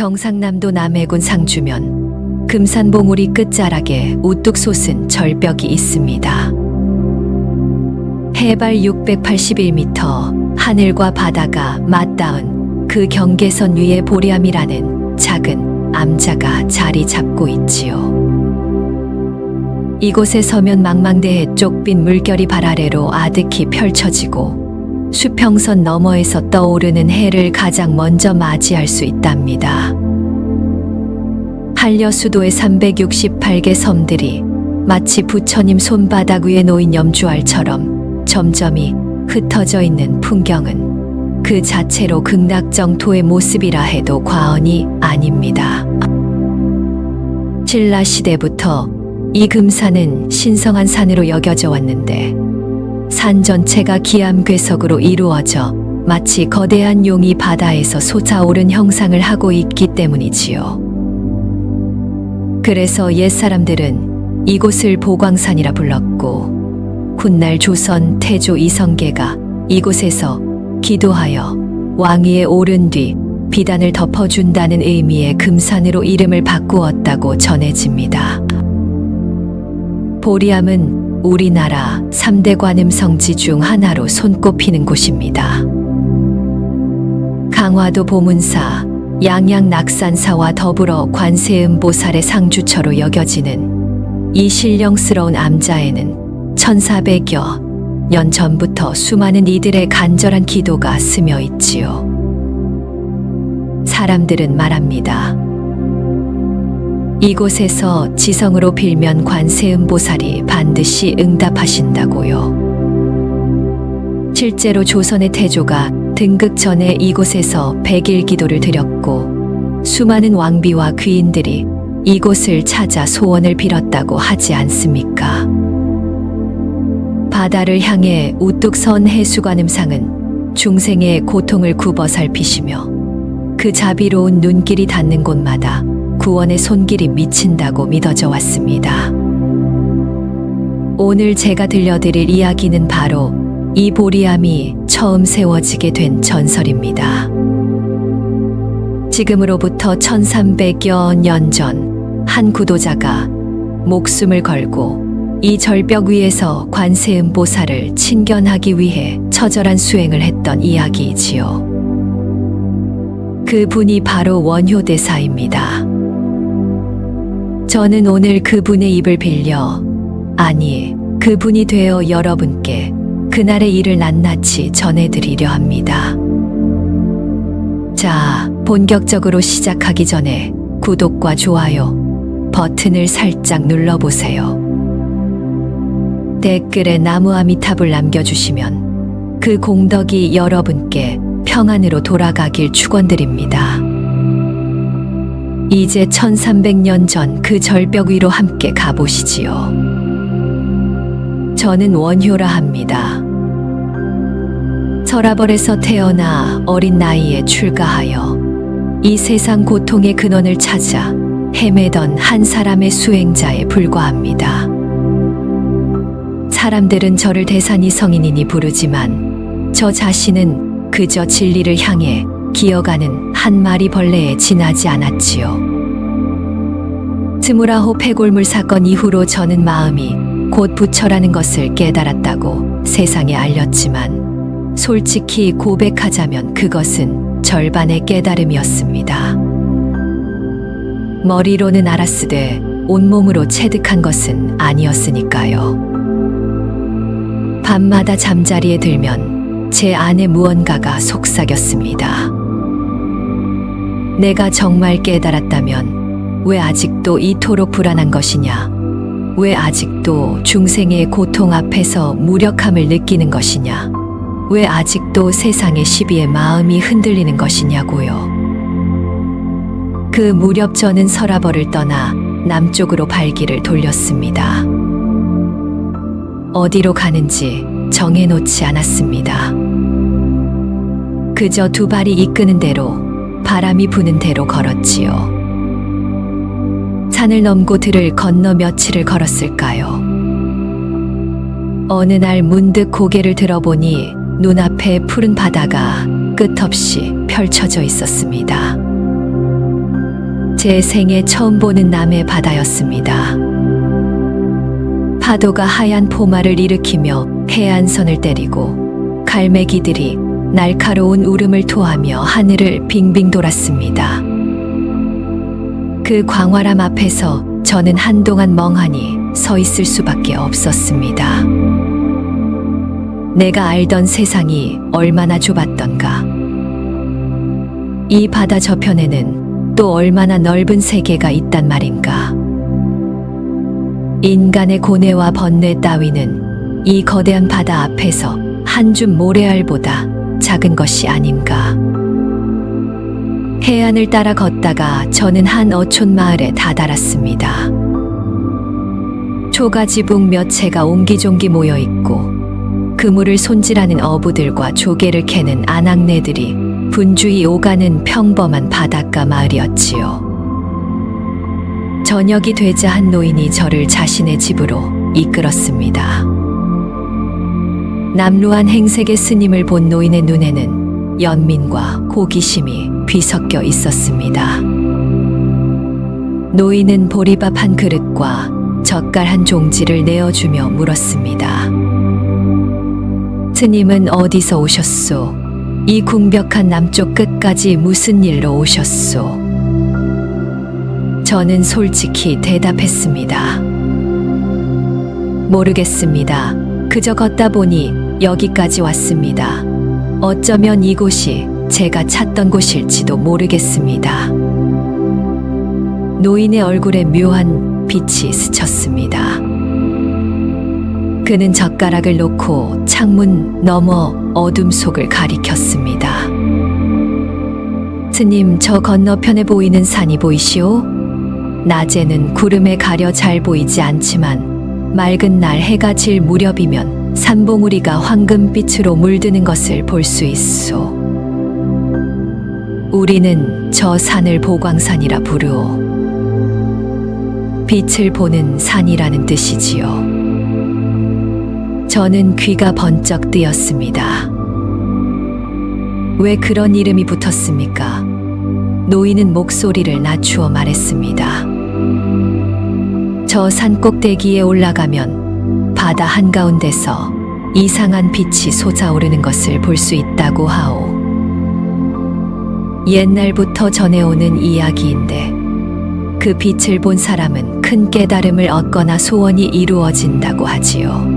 경상남도 남해군 상주면 금산봉우리 끝자락에 우뚝 솟은 절벽이 있습니다. 해발 681m, 하늘과 바다가 맞닿은 그 경계선 위에 보리암이라는 작은 암자가 자리 잡고 있지요. 이곳에 서면 망망대해 쪽빈 물결이 발 아래로 아득히 펼쳐지고 수평선 너머에서 떠오르는 해를 가장 먼저 맞이할 수 있답니다. 한려수도의 368개 섬들이 마치 부처님 손바닥 위에 놓인 염주알처럼 점점이 흩어져 있는 풍경은 그 자체로 극락정토의 모습이라 해도 과언이 아닙니다. 신라시대부터 이 금산은 신성한 산으로 여겨져 왔는데 산 전체가 기암괴석으로 이루어져 마치 거대한 용이 바다에서 솟아오른 형상을 하고 있기 때문이지요. 그래서 옛사람들은 이곳을 보광산이라 불렀고 훗날 조선 태조 이성계가 이곳에서 기도하여 왕위에 오른 뒤 비단을 덮어준다는 의미의 금산으로 이름을 바꾸었다고 전해집니다. 보리암은 우리나라 3대 관음성지 중 하나로 손꼽히는 곳입니다. 강화도 보문사, 양양 낙산사와 더불어 관세음보살의 상주처로 여겨지는 이 신령스러운 암자에는 1400여 년 전부터 수많은 이들의 간절한 기도가 스며 있지요. 사람들은 말합니다. 이곳에서 지성으로 빌면 관세음보살이 반드시 응답하신다고요. 실제로 조선의 태조가 등극 전에 이곳에서 100일 기도를 드렸고 수많은 왕비와 귀인들이 이곳을 찾아 소원을 빌었다고 하지 않습니까? 바다를 향해 우뚝 선 해수관음상은 중생의 고통을 굽어 살피시며 그 자비로운 눈길이 닿는 곳마다 구원의 손길이 미친다고 믿어져 왔습니다. 오늘 제가 들려드릴 이야기는 바로 이 보리암이 처음 세워지게 된 전설입니다. 지금으로부터 1300여 년 전 한 구도자가 목숨을 걸고 이 절벽 위에서 관세음보살을 친견하기 위해 처절한 수행을 했던 이야기이지요. 그분이 바로 원효대사입니다. 저는 오늘 그분의 입을 빌려, 아니, 그분이 되어 여러분께 그날의 일을 낱낱이 전해드리려 합니다. 자, 본격적으로 시작하기 전에 구독과 좋아요 버튼을 살짝 눌러보세요. 댓글에 나무아미탑을 남겨주시면 그 공덕이 여러분께 평안으로 돌아가길 축원드립니다. 이제 1300년 전 그 절벽 위로 함께 가보시지요. 저는 원효라 합니다. 서라벌에서 태어나 어린 나이에 출가하여 이 세상 고통의 근원을 찾아 헤매던 한 사람의 수행자에 불과합니다. 사람들은 저를 대산이 성인이니 부르지만 저 자신은 그저 진리를 향해 기어가는 한 마리 벌레에 지나지 않았지요. 29 폐골물 사건 이후로 저는 마음이 곧 부처라는 것을 깨달았다고 세상에 알렸지만 솔직히 고백하자면 그것은 절반의 깨달음이었습니다. 머리로는 알았으되 온몸으로 체득한 것은 아니었으니까요. 밤마다 잠자리에 들면 제 안에 무언가가 속삭였습니다. 내가 정말 깨달았다면 왜 아직도 이토록 불안한 것이냐? 왜 아직도 중생의 고통 앞에서 무력함을 느끼는 것이냐? 왜 아직도 세상의 시비에 마음이 흔들리는 것이냐고요. 그 무렵 저는 서라벌을 떠나 남쪽으로 발길을 돌렸습니다. 어디로 가는지 정해놓지 않았습니다. 그저 두 발이 이끄는 대로 바람이 부는 대로 걸었지요. 산을 넘고 들을 건너 며칠을 걸었을까요? 어느 날 문득 고개를 들어보니 눈앞에 푸른 바다가 끝없이 펼쳐져 있었습니다. 제 생애 처음 보는 남해 바다였습니다. 파도가 하얀 포마를 일으키며 해안선을 때리고 갈매기들이 날카로운 울음을 토하며 하늘을 빙빙 돌았습니다. 그 광활함 앞에서 저는 한동안 멍하니 서 있을 수밖에 없었습니다. 내가 알던 세상이 얼마나 좁았던가. 이 바다 저편에는 또 얼마나 넓은 세계가 있단 말인가. 인간의 고뇌와 번뇌 따위는 이 거대한 바다 앞에서 한 줌 모래알보다 작은 것이 아닌가. 해안을 따라 걷다가 저는 한 어촌 마을에 다다랐습니다. 초가지붕 몇 채가 옹기종기 모여 있고 그물을 손질하는 어부들과 조개를 캐는 아낙네들이 분주히 오가는 평범한 바닷가 마을이었지요. 저녁이 되자 한 노인이 저를 자신의 집으로 이끌었습니다. 남루한 행색의 스님을 본 노인의 눈에는 연민과 호기심이 뒤섞여 있었습니다. 노인은 보리밥 한 그릇과 젓갈 한 종지를 내어주며 물었습니다. 스님은 어디서 오셨소? 이 궁벽한 남쪽 끝까지 무슨 일로 오셨소? 저는 솔직히 대답했습니다. 모르겠습니다. 그저 걷다 보니 여기까지 왔습니다. 어쩌면 이곳이 제가 찾던 곳일지도 모르겠습니다. 노인의 얼굴에 묘한 빛이 스쳤습니다. 그는 젓가락을 놓고 창문 너머 어둠 속을 가리켰습니다. 스님, 저 건너편에 보이는 산이 보이시오? 낮에는 구름에 가려 잘 보이지 않지만 맑은 날 해가 질 무렵이면 산봉우리가 황금빛으로 물드는 것을 볼 수 있소. 우리는 저 산을 보광산이라 부르오. 빛을 보는 산이라는 뜻이지요. 저는 귀가 번쩍 뜨였습니다. 왜 그런 이름이 붙었습니까? 노인은 목소리를 낮추어 말했습니다. 저 산 꼭대기에 올라가면 바다 한가운데서 이상한 빛이 솟아오르는 것을 볼 수 있다고 하오. 옛날부터 전해오는 이야기인데 그 빛을 본 사람은 큰 깨달음을 얻거나 소원이 이루어진다고 하지요.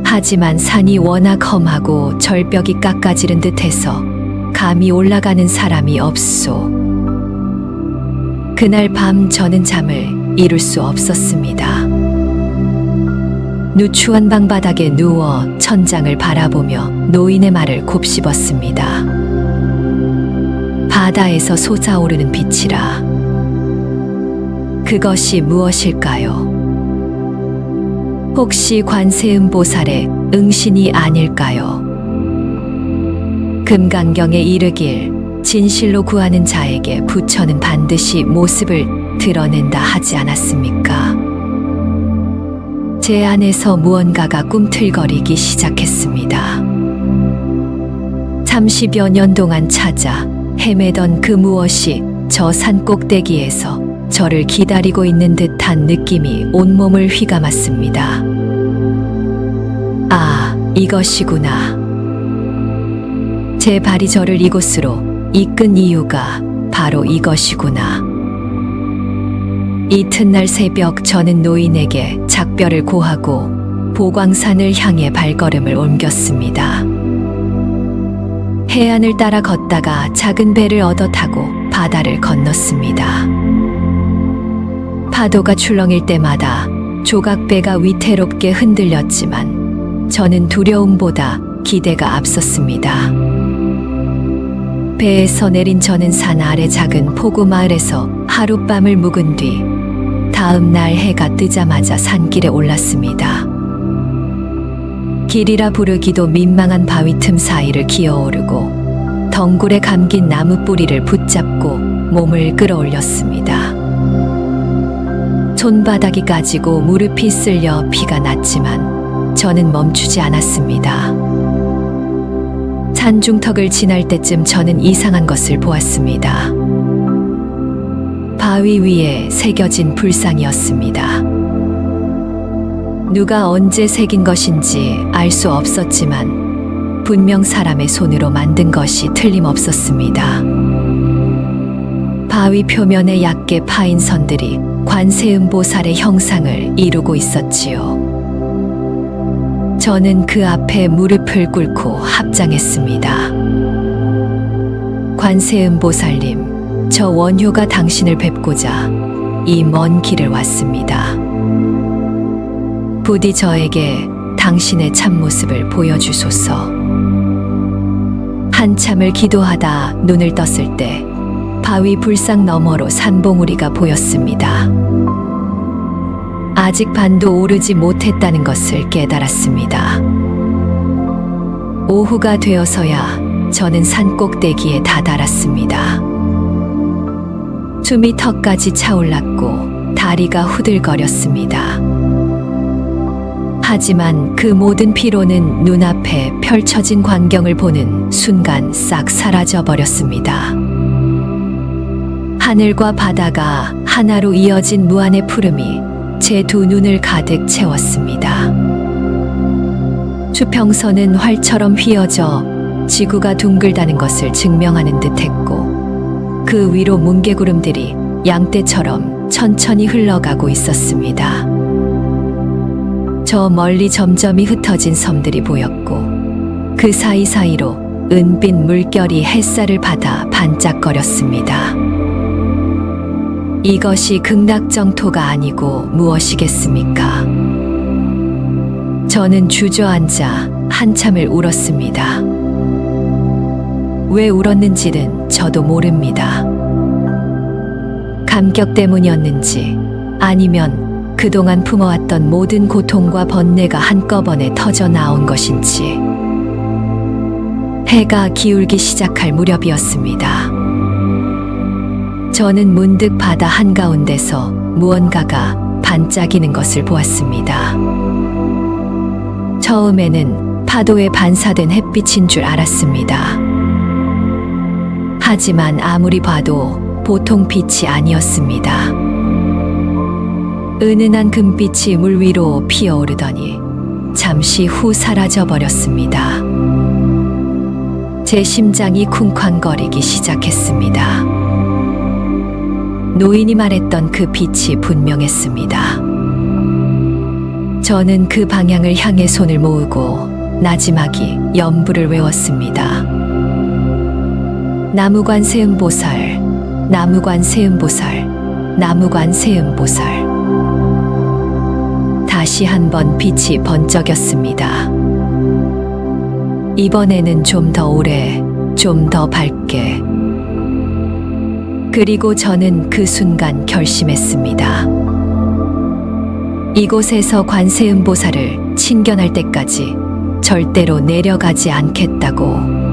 하지만 산이 워낙 험하고 절벽이 깎아지른 듯해서 감히 올라가는 사람이 없소. 그날 밤 저는 잠을 이룰 수 없었습니다. 누추한 방바닥에 누워 천장을 바라보며 노인의 말을 곱씹었습니다. 바다에서 솟아오르는 빛이라. 그것이 무엇일까요? 혹시 관세음보살의 응신이 아닐까요? 금강경에 이르길 진실로 구하는 자에게 부처는 반드시 모습을 드러낸다 하지 않았습니까? 제 안에서 무언가가 꿈틀거리기 시작했습니다. 30여 년 동안 찾아 헤매던 그 무엇이 저 산 꼭대기에서 저를 기다리고 있는 듯한 느낌이 온몸을 휘감았습니다. 아, 이것이구나. 제 발이 저를 이곳으로 이끈 이유가 바로 이것이구나. 이튿날 새벽 저는 노인에게 작별을 고하고 보광산을 향해 발걸음을 옮겼습니다. 해안을 따라 걷다가 작은 배를 얻어 타고 바다를 건넜습니다. 파도가 출렁일 때마다 조각배가 위태롭게 흔들렸지만 저는 두려움보다 기대가 앞섰습니다. 배에서 내린 저는 산 아래 작은 포구 마을에서 하룻밤을 묵은 뒤 다음 날 해가 뜨자마자 산길에 올랐습니다. 길이라 부르기도 민망한 바위 틈 사이를 기어오르고 덩굴에 감긴 나무 뿌리를 붙잡고 몸을 끌어올렸습니다. 손바닥이 까지고 무릎이 쓸려 피가 났지만 저는 멈추지 않았습니다. 산중턱을 지날 때쯤 저는 이상한 것을 보았습니다. 바위 위에 새겨진 불상이었습니다. 누가 언제 새긴 것인지 알 수 없었지만 분명 사람의 손으로 만든 것이 틀림없었습니다. 바위 표면에 얕게 파인 선들이 관세음보살의 형상을 이루고 있었지요. 저는 그 앞에 무릎을 꿇고 합장했습니다. 관세음보살님, 저 원효가 당신을 뵙고자 이 먼 길을 왔습니다. 부디 저에게 당신의 참모습을 보여주소서. 한참을 기도하다 눈을 떴을 때 바위 불상 너머로 산봉우리가 보였습니다. 아직 반도 오르지 못했다는 것을 깨달았습니다. 오후가 되어서야 저는 산 꼭대기에 다다랐습니다. 숨이 턱까지 차올랐고 다리가 후들거렸습니다. 하지만 그 모든 피로는 눈앞에 펼쳐진 광경을 보는 순간 싹 사라져 버렸습니다. 하늘과 바다가 하나로 이어진 무한의 푸름이 제 두 눈을 가득 채웠습니다. 수평선은 활처럼 휘어져 지구가 둥글다는 것을 증명하는 듯했고 그 위로 뭉게구름들이 양떼처럼 천천히 흘러가고 있었습니다. 저 멀리 점점이 흩어진 섬들이 보였고 그 사이사이로 은빛 물결이 햇살을 받아 반짝거렸습니다. 이것이 극락정토가 아니고 무엇이겠습니까? 저는 주저앉아 한참을 울었습니다. 왜 울었는지는 저도 모릅니다. 감격 때문이었는지 아니면 그동안 품어왔던 모든 고통과 번뇌가 한꺼번에 터져 나온 것인지. 해가 기울기 시작할 무렵이었습니다. 저는 문득 바다 한가운데서 무언가가 반짝이는 것을 보았습니다. 처음에는 파도에 반사된 햇빛인 줄 알았습니다. 하지만 아무리 봐도 보통 빛이 아니었습니다. 은은한 금빛이 물 위로 피어오르더니 잠시 후 사라져 버렸습니다. 제 심장이 쿵쾅거리기 시작했습니다. 노인이 말했던 그 빛이 분명했습니다. 저는 그 방향을 향해 손을 모으고 나지막이 연부를 외웠습니다. 나무관세음보살, 나무관세음보살, 나무관세음보살. 다시 한번 빛이 번쩍였습니다. 이번에는 좀 더 오래, 좀 더 밝게. 그리고 저는 그 순간 결심했습니다. 이곳에서 관세음보살을 친견할 때까지 절대로 내려가지 않겠다고.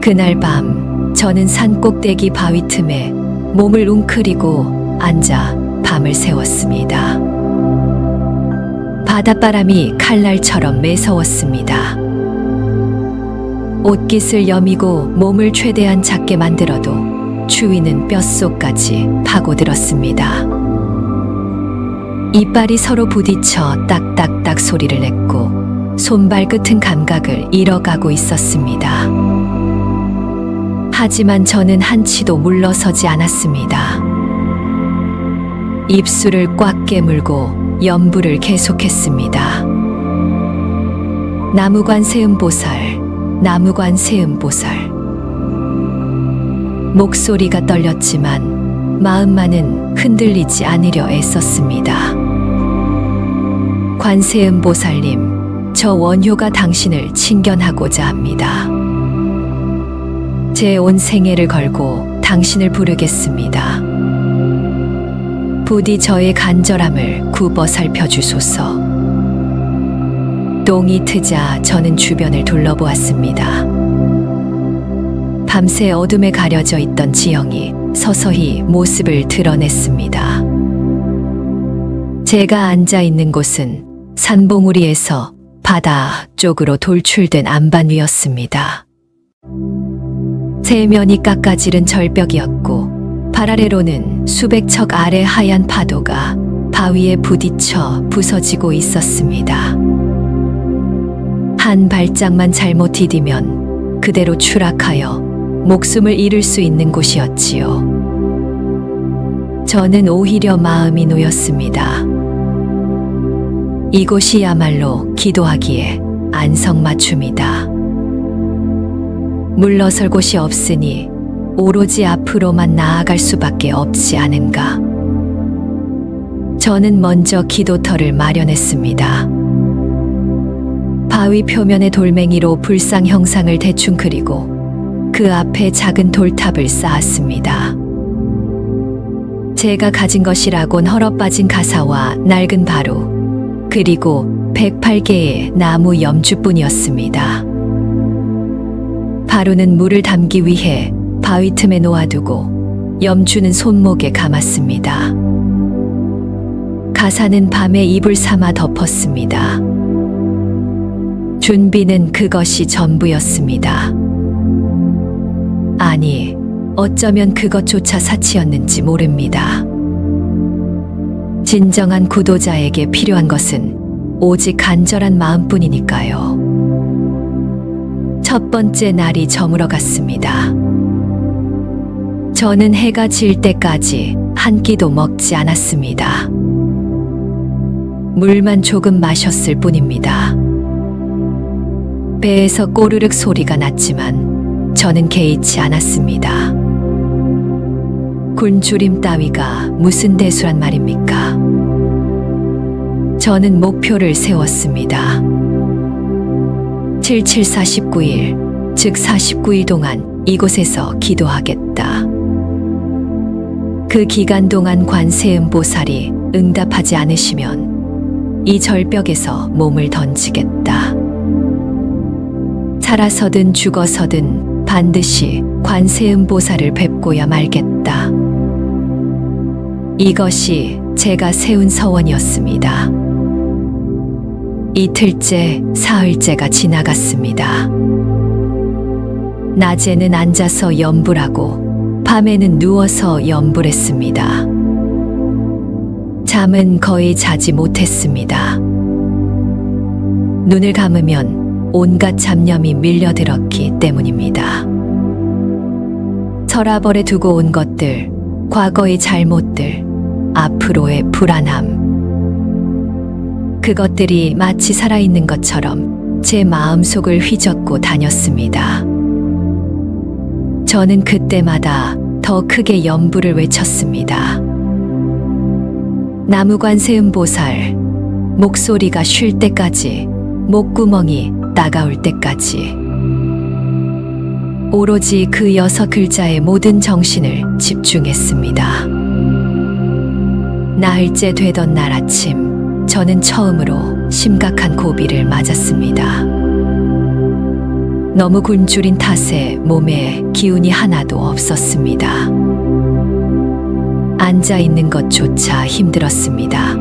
그날 밤 저는 산 꼭대기 바위 틈에 몸을 웅크리고 앉아 밤을 새웠습니다. 바닷바람이 칼날처럼 매서웠습니다. 옷깃을 여미고 몸을 최대한 작게 만들어도 추위는 뼛속까지 파고들었습니다. 이빨이 서로 부딪혀 딱딱딱 소리를 냈고 손발 끝은 감각을 잃어가고 있었습니다. 하지만 저는 한치도 물러서지 않았습니다. 입술을 꽉 깨물고 연부를 계속했습니다. 나무관세음보살, 나무관세음보살. 목소리가 떨렸지만 마음만은 흔들리지 않으려 애썼습니다. 관세음보살님, 저 원효가 당신을 친견하고자 합니다. 제 온 생애를 걸고 당신을 부르겠습니다. 부디 저의 간절함을 굽어 살펴주소서. 똥이 트자 저는 주변을 둘러보았습니다. 밤새 어둠에 가려져 있던 지형이 서서히 모습을 드러냈습니다. 제가 앉아 있는 곳은 산봉우리에서 바다 쪽으로 돌출된 안반 위였습니다. 세면이 깎아지른 절벽이었고 발 아래로는 수백 척 아래 하얀 파도가 바위에 부딪혀 부서지고 있었습니다. 한 발짝만 잘못 디디면 그대로 추락하여 목숨을 잃을 수 있는 곳이었지요. 저는 오히려 마음이 놓였습니다. 이곳이야말로 기도하기에 안성맞춤이다. 물러설 곳이 없으니 오로지 앞으로만 나아갈 수밖에 없지 않은가. 저는 먼저 기도터를 마련했습니다. 바위 표면의 돌멩이로 불상 형상을 대충 그리고 그 앞에 작은 돌탑을 쌓았습니다. 제가 가진 것이라곤 헐어빠진 가사와 낡은 바루, 그리고 108개의 나무 염주뿐이었습니다. 바루는 물을 담기 위해 바위 틈에 놓아두고 염주는 손목에 감았습니다. 가사는 밤에 이불 삼아 덮었습니다. 준비는 그것이 전부였습니다. 아니, 어쩌면 그것조차 사치였는지 모릅니다. 진정한 구도자에게 필요한 것은 오직 간절한 마음뿐이니까요. 첫 번째 날이 저물어 갔습니다. 저는 해가 질 때까지 한 끼도 먹지 않았습니다. 물만 조금 마셨을 뿐입니다. 배에서 꼬르륵 소리가 났지만 저는 개의치 않았습니다. 굶주림 따위가 무슨 대수란 말입니까? 저는 목표를 세웠습니다. 7749일, 즉 49일 동안 이곳에서 기도하겠다. 그 기간 동안 관세음보살이 응답하지 않으시면 이 절벽에서 몸을 던지겠다. 살아서든 죽어서든 반드시 관세음보살을 뵙고야 말겠다. 이것이 제가 세운 서원이었습니다. 이틀째, 사흘째가 지나갔습니다. 낮에는 앉아서 염불하고 밤에는 누워서 염불했습니다. 잠은 거의 자지 못했습니다. 눈을 감으면 온갖 잡념이 밀려들었기 때문입니다. 서랍벌에 두고 온 것들, 과거의 잘못들, 앞으로의 불안함. 그것들이 마치 살아있는 것처럼 제 마음속을 휘젓고 다녔습니다. 저는 그때마다 더 크게 염불을 외쳤습니다. 나무관세음보살, 목소리가 쉴 때까지, 목구멍이 따가울 때까지. 오로지 그 6글자에 모든 정신을 집중했습니다. 나흘째 되던 날 아침, 저는 처음으로 심각한 고비를 맞았습니다. 너무 굶주린 탓에 몸에 기운이 하나도 없었습니다. 앉아 있는 것조차 힘들었습니다.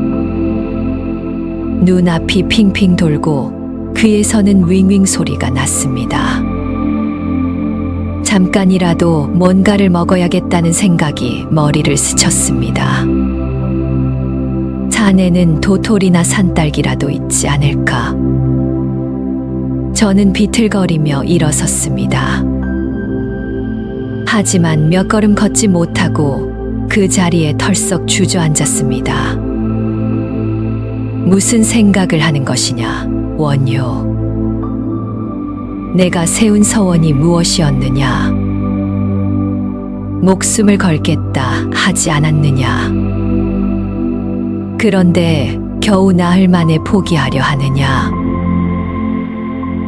눈앞이 핑핑 돌고 귀에서는 윙윙 소리가 났습니다. 잠깐이라도 뭔가를 먹어야겠다는 생각이 머리를 스쳤습니다. 산에는 도토리나 산딸기라도 있지 않을까. 저는 비틀거리며 일어섰습니다. 하지만 몇 걸음 걷지 못하고 그 자리에 털썩 주저앉았습니다. 무슨 생각을 하는 것이냐, 원효. 내가 세운 서원이 무엇이었느냐? 목숨을 걸겠다 하지 않았느냐? 그런데 겨우 나흘 만에 포기하려 하느냐?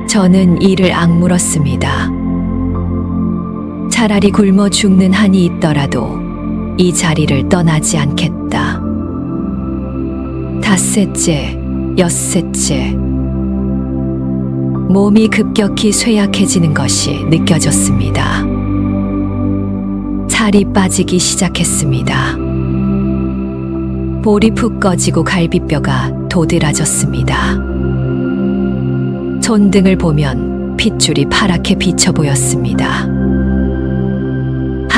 저는 이를 악물었습니다. 차라리 굶어 죽는 한이 있더라도 이 자리를 떠나지 않겠다. 닷새째, 엿새째. 몸이 급격히 쇠약해지는 것이 느껴졌습니다. 살이 빠지기 시작했습니다. 볼이 푹 꺼지고 갈비뼈가 도드라졌습니다. 손등을 보면 핏줄이 파랗게 비쳐 보였습니다.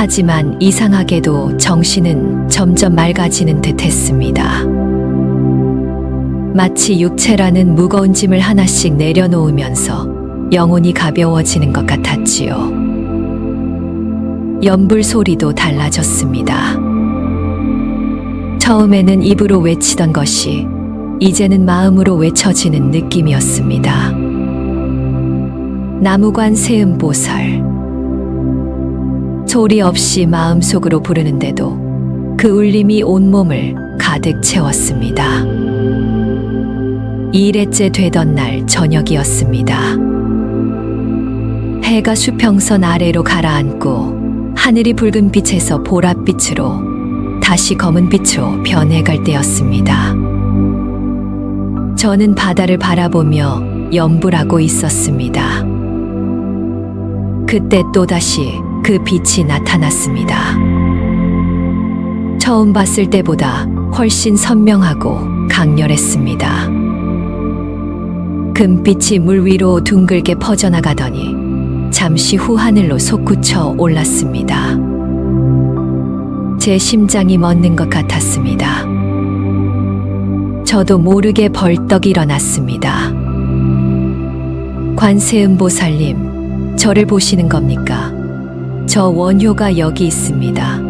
하지만 이상하게도 정신은 점점 맑아지는 듯 했습니다. 마치 육체라는 무거운 짐을 하나씩 내려놓으면서 영혼이 가벼워지는 것 같았지요. 연불 소리도 달라졌습니다. 처음에는 입으로 외치던 것이 이제는 마음으로 외쳐지는 느낌이었습니다. 나무관 세음보살. 소리 없이 마음속으로 부르는데도 그 울림이 온몸을 가득 채웠습니다. 2일째 되던 날 저녁이었습니다. 해가 수평선 아래로 가라앉고 하늘이 붉은 빛에서 보랏빛으로 다시 검은 빛으로 변해갈 때였습니다. 저는 바다를 바라보며 염불하고 있었습니다. 그때 또다시 그 빛이 나타났습니다. 처음 봤을 때보다 훨씬 선명하고 강렬했습니다. 금빛이 물 위로 둥글게 퍼져나가더니 잠시 후 하늘로 솟구쳐 올랐습니다. 제 심장이 멎는 것 같았습니다. 저도 모르게 벌떡 일어났습니다. 관세음보살님, 저를 보시는 겁니까? 저 원효가 여기 있습니다.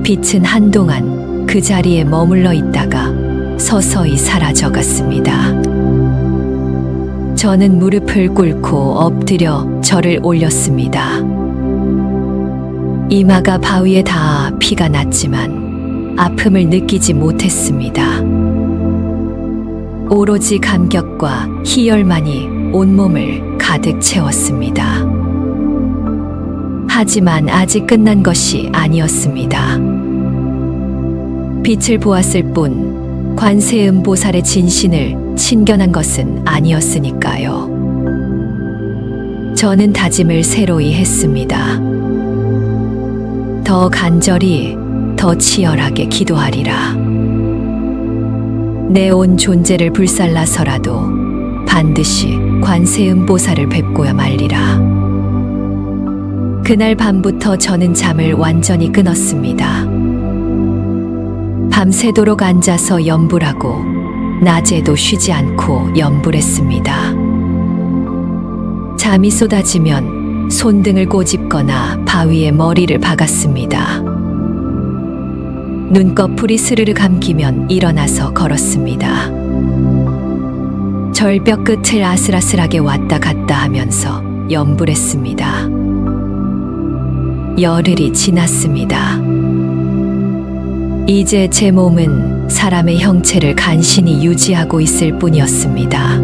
빛은 한동안 그 자리에 머물러 있다가 서서히 사라져갔습니다. 저는 무릎을 꿇고 엎드려 절을 올렸습니다. 이마가 바위에 닿아 피가 났지만 아픔을 느끼지 못했습니다. 오로지 감격과 희열만이 온몸을 가득 채웠습니다. 하지만 아직 끝난 것이 아니었습니다. 빛을 보았을 뿐 관세음보살의 진신을 친견한 것은 아니었으니까요. 저는 다짐을 새로이 했습니다. 더 간절히, 더 치열하게 기도하리라. 내 온 존재를 불살라서라도 반드시 관세음보살을 뵙고야 말리라. 그날 밤부터 저는 잠을 완전히 끊었습니다. 밤새도록 앉아서 염불하고 낮에도 쉬지 않고 염불했습니다. 잠이 쏟아지면 손등을 꼬집거나 바위에 머리를 박았습니다. 눈꺼풀이 스르르 감기면 일어나서 걸었습니다. 절벽 끝을 아슬아슬하게 왔다 갔다 하면서 염불했습니다. 열흘이 지났습니다. 이제 제 몸은 사람의 형체를 간신히 유지하고 있을 뿐이었습니다.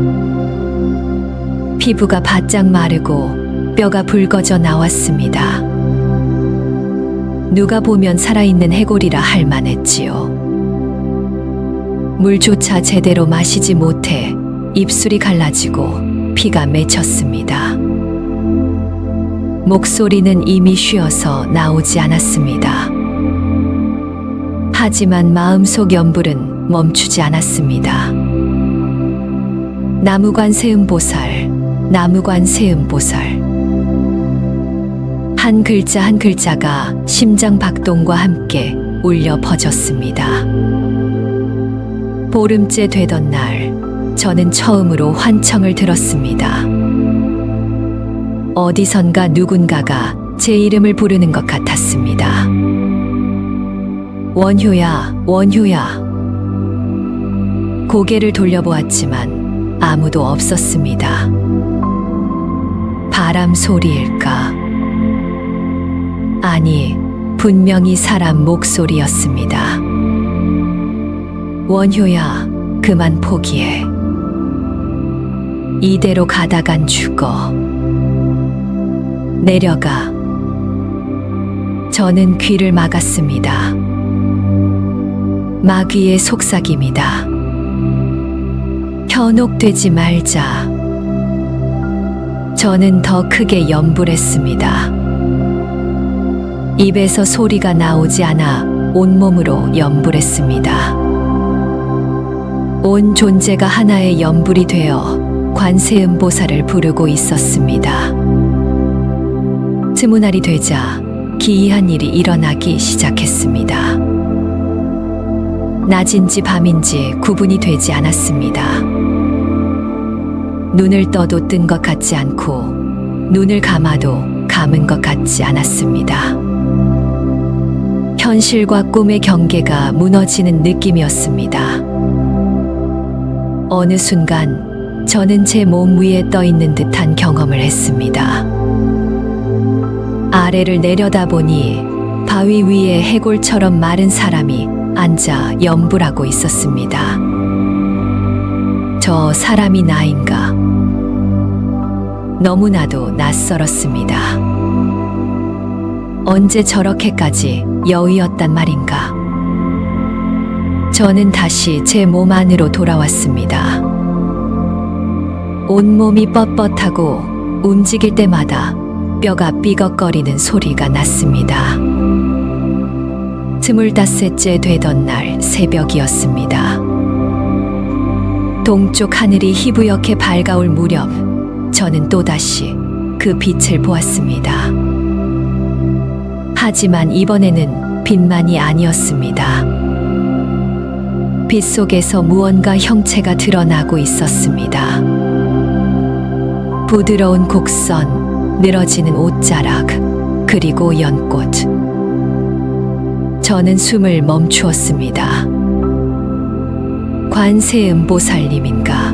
피부가 바짝 마르고 뼈가 붉어져 나왔습니다. 누가 보면 살아있는 해골이라 할 만했지요. 물조차 제대로 마시지 못해 입술이 갈라지고 피가 맺혔습니다. 목소리는 이미 쉬어서 나오지 않았습니다. 하지만 마음속 염불은 멈추지 않았습니다. 나무관세음보살, 나무관세음보살. 한 글자 한 글자가 심장 박동과 함께 울려 퍼졌습니다. 보름째 되던 날, 저는 처음으로 환청을 들었습니다. 어디선가 누군가가 제 이름을 부르는 것 같았습니다. 원효야, 원효야. 고개를 돌려보았지만 아무도 없었습니다. 바람 소리일까? 아니, 분명히 사람 목소리였습니다. 원효야, 그만 포기해. 이대로 가다간 죽어. 내려가. 저는 귀를 막았습니다. 마귀의 속삭임이다. 현혹되지 말자. 저는 더 크게 염불했습니다. 입에서 소리가 나오지 않아 온몸으로 염불했습니다. 온 존재가 하나의 염불이 되어 관세음보살을 부르고 있었습니다. 스무 날이 되자 기이한 일이 일어나기 시작했습니다. 낮인지 밤인지 구분이 되지 않았습니다. 눈을 떠도 뜬 것 같지 않고 눈을 감아도 감은 것 같지 않았습니다. 현실과 꿈의 경계가 무너지는 느낌이었습니다. 어느 순간 저는 제 몸 위에 떠 있는 듯한 경험을 했습니다. 아래를 내려다보니 바위 위에 해골처럼 마른 사람이 앉아 염불하고 있었습니다. 저 사람이 나인가? 너무나도 낯설었습니다. 언제 저렇게까지 여의었단 말인가? 저는 다시 제 몸 안으로 돌아왔습니다. 온몸이 뻣뻣하고 움직일 때마다 뼈가 삐걱거리는 소리가 났습니다. 25째 되던 날 새벽이었습니다. 동쪽 하늘이 희부옇게 밝아올 무렵 저는 또다시 그 빛을 보았습니다. 하지만 이번에는 빛만이 아니었습니다. 빛 속에서 무언가 형체가 드러나고 있었습니다. 부드러운 곡선, 늘어지는 옷자락, 그리고 연꽃. 저는 숨을 멈추었습니다. 관세음보살님인가?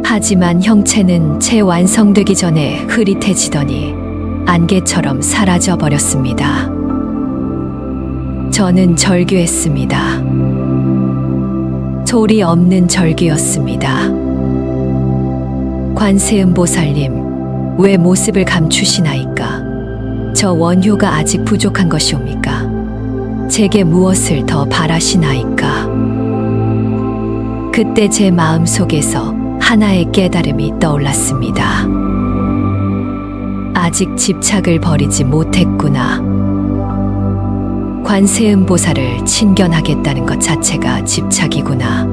하지만 형체는 채 완성되기 전에 흐릿해지더니 안개처럼 사라져 버렸습니다. 저는 절규했습니다. 소리 없는 절규였습니다. 관세음보살님, 왜 모습을 감추시나이까? 저 원효가 아직 부족한 것이옵니까? 제게 무엇을 더 바라시나이까? 그때 제 마음 속에서 하나의 깨달음이 떠올랐습니다. 아직 집착을 버리지 못했구나. 관세음보살을 친견하겠다는 것 자체가 집착이구나.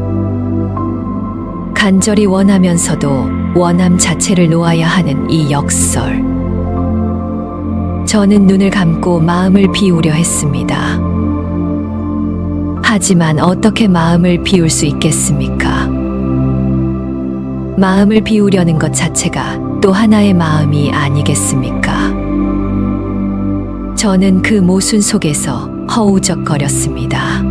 간절히 원하면서도 원함 자체를 놓아야 하는 이 역설. 저는 눈을 감고 마음을 비우려 했습니다. 하지만 어떻게 마음을 비울 수 있겠습니까? 마음을 비우려는 것 자체가 또 하나의 마음이 아니겠습니까? 저는 그 모순 속에서 허우적거렸습니다.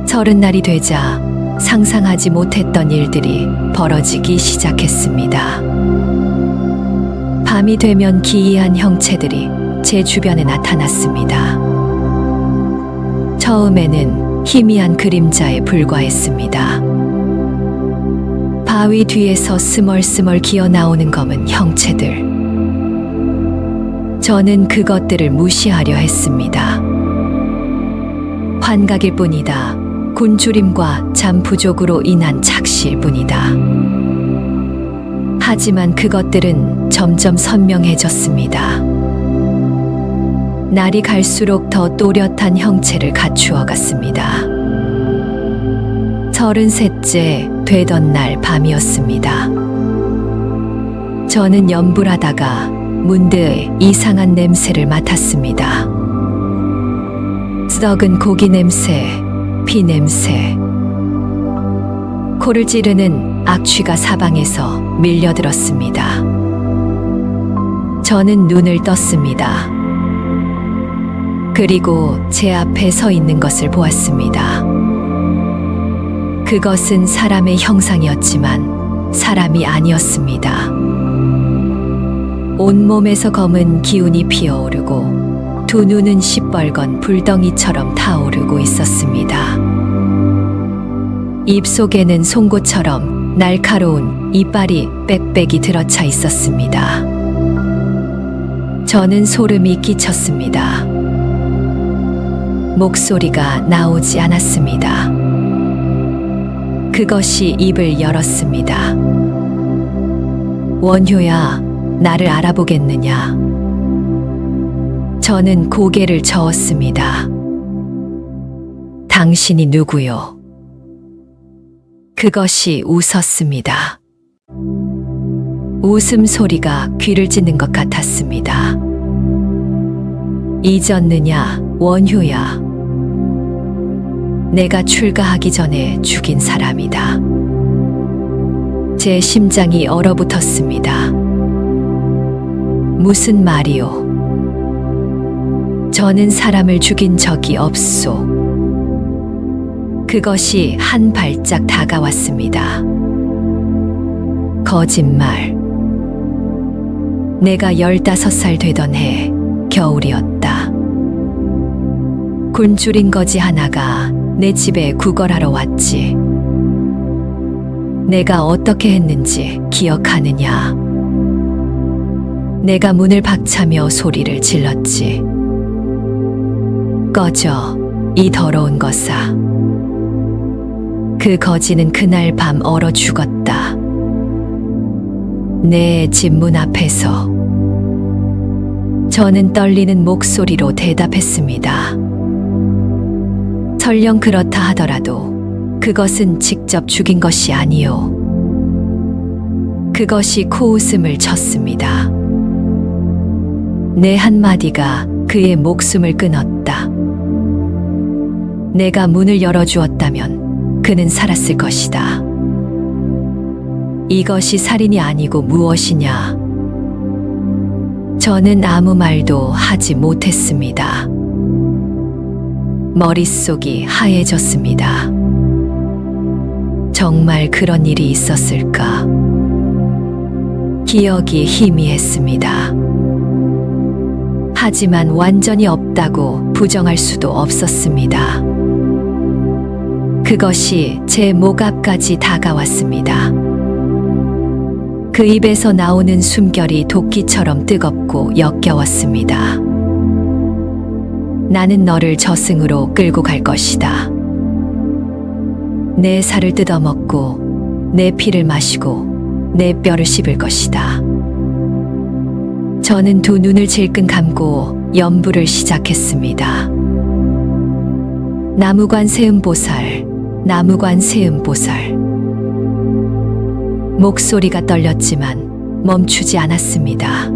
30날이 되자 상상하지 못했던 일들이 벌어지기 시작했습니다. 밤이 되면 기이한 형체들이 제 주변에 나타났습니다. 처음에는 희미한 그림자에 불과했습니다. 바위 뒤에서 스멀스멀 기어 나오는 검은 형체들. 저는 그것들을 무시하려 했습니다. 환각일 뿐이다. 굶주림과 잠 부족으로 인한 착시일 뿐이다. 하지만 그것들은 점점 선명해졌습니다. 날이 갈수록 더 또렷한 형체를 갖추어 갔습니다. 33째 되던 날 밤이었습니다. 저는 염불하다가 문득 이상한 냄새를 맡았습니다. 썩은 고기 냄새, 피 냄새. 코를 찌르는 악취가 사방에서 밀려들었습니다. 저는 눈을 떴습니다. 그리고 제 앞에 서 있는 것을 보았습니다. 그것은 사람의 형상이었지만 사람이 아니었습니다. 온몸에서 검은 기운이 피어오르고 두 눈은 시뻘건 불덩이처럼 타오르고 있었습니다. 입속에는 송곳처럼 날카로운 이빨이 빽빽이 들어차 있었습니다. 저는 소름이 끼쳤습니다. 목소리가 나오지 않았습니다. 그것이 입을 열었습니다. 원효야, 나를 알아보겠느냐? 저는 고개를 저었습니다. 당신이 누구요? 그것이 웃었습니다. 웃음소리가 귀를 찢는 것 같았습니다. 잊었느냐, 원효야. 내가 출가하기 전에 죽인 사람이다. 제 심장이 얼어붙었습니다. 무슨 말이오? 저는 사람을 죽인 적이 없소. 그것이 한 발짝 다가왔습니다. 거짓말. 내가 15살 되던 해 겨울이었다. 굶주린 거지 하나가 내 집에 구걸하러 왔지. 내가 어떻게 했는지 기억하느냐? 내가 문을 박차며 소리를 질렀지. 꺼져, 이 더러운 것아. 그 거지는 그날 밤 얼어 죽었다. 내 집 문 앞에서. 저는 떨리는 목소리로 대답했습니다. 설령 그렇다 하더라도 그것은 직접 죽인 것이 아니요. 그것이 코웃음을 쳤습니다. 내 한마디가 그의 목숨을 끊었다. 내가 문을 열어주었다면 그는 살았을 것이다. 이것이 살인이 아니고 무엇이냐? 저는 아무 말도 하지 못했습니다. 머릿속이 하얘졌습니다. 정말 그런 일이 있었을까? 기억이 희미했습니다. 하지만 완전히 없다고 부정할 수도 없었습니다. 그것이 제 목 앞까지 다가왔습니다. 그 입에서 나오는 숨결이 도끼처럼 뜨겁고 역겨웠습니다. 나는 너를 저승으로 끌고 갈 것이다. 내 살을 뜯어먹고 내 피를 마시고 내 뼈를 씹을 것이다. 저는 두 눈을 질끈 감고 연부를 시작했습니다. 나무관 세음보살, 나무관 세음보살. 목소리가 떨렸지만 멈추지 않았습니다.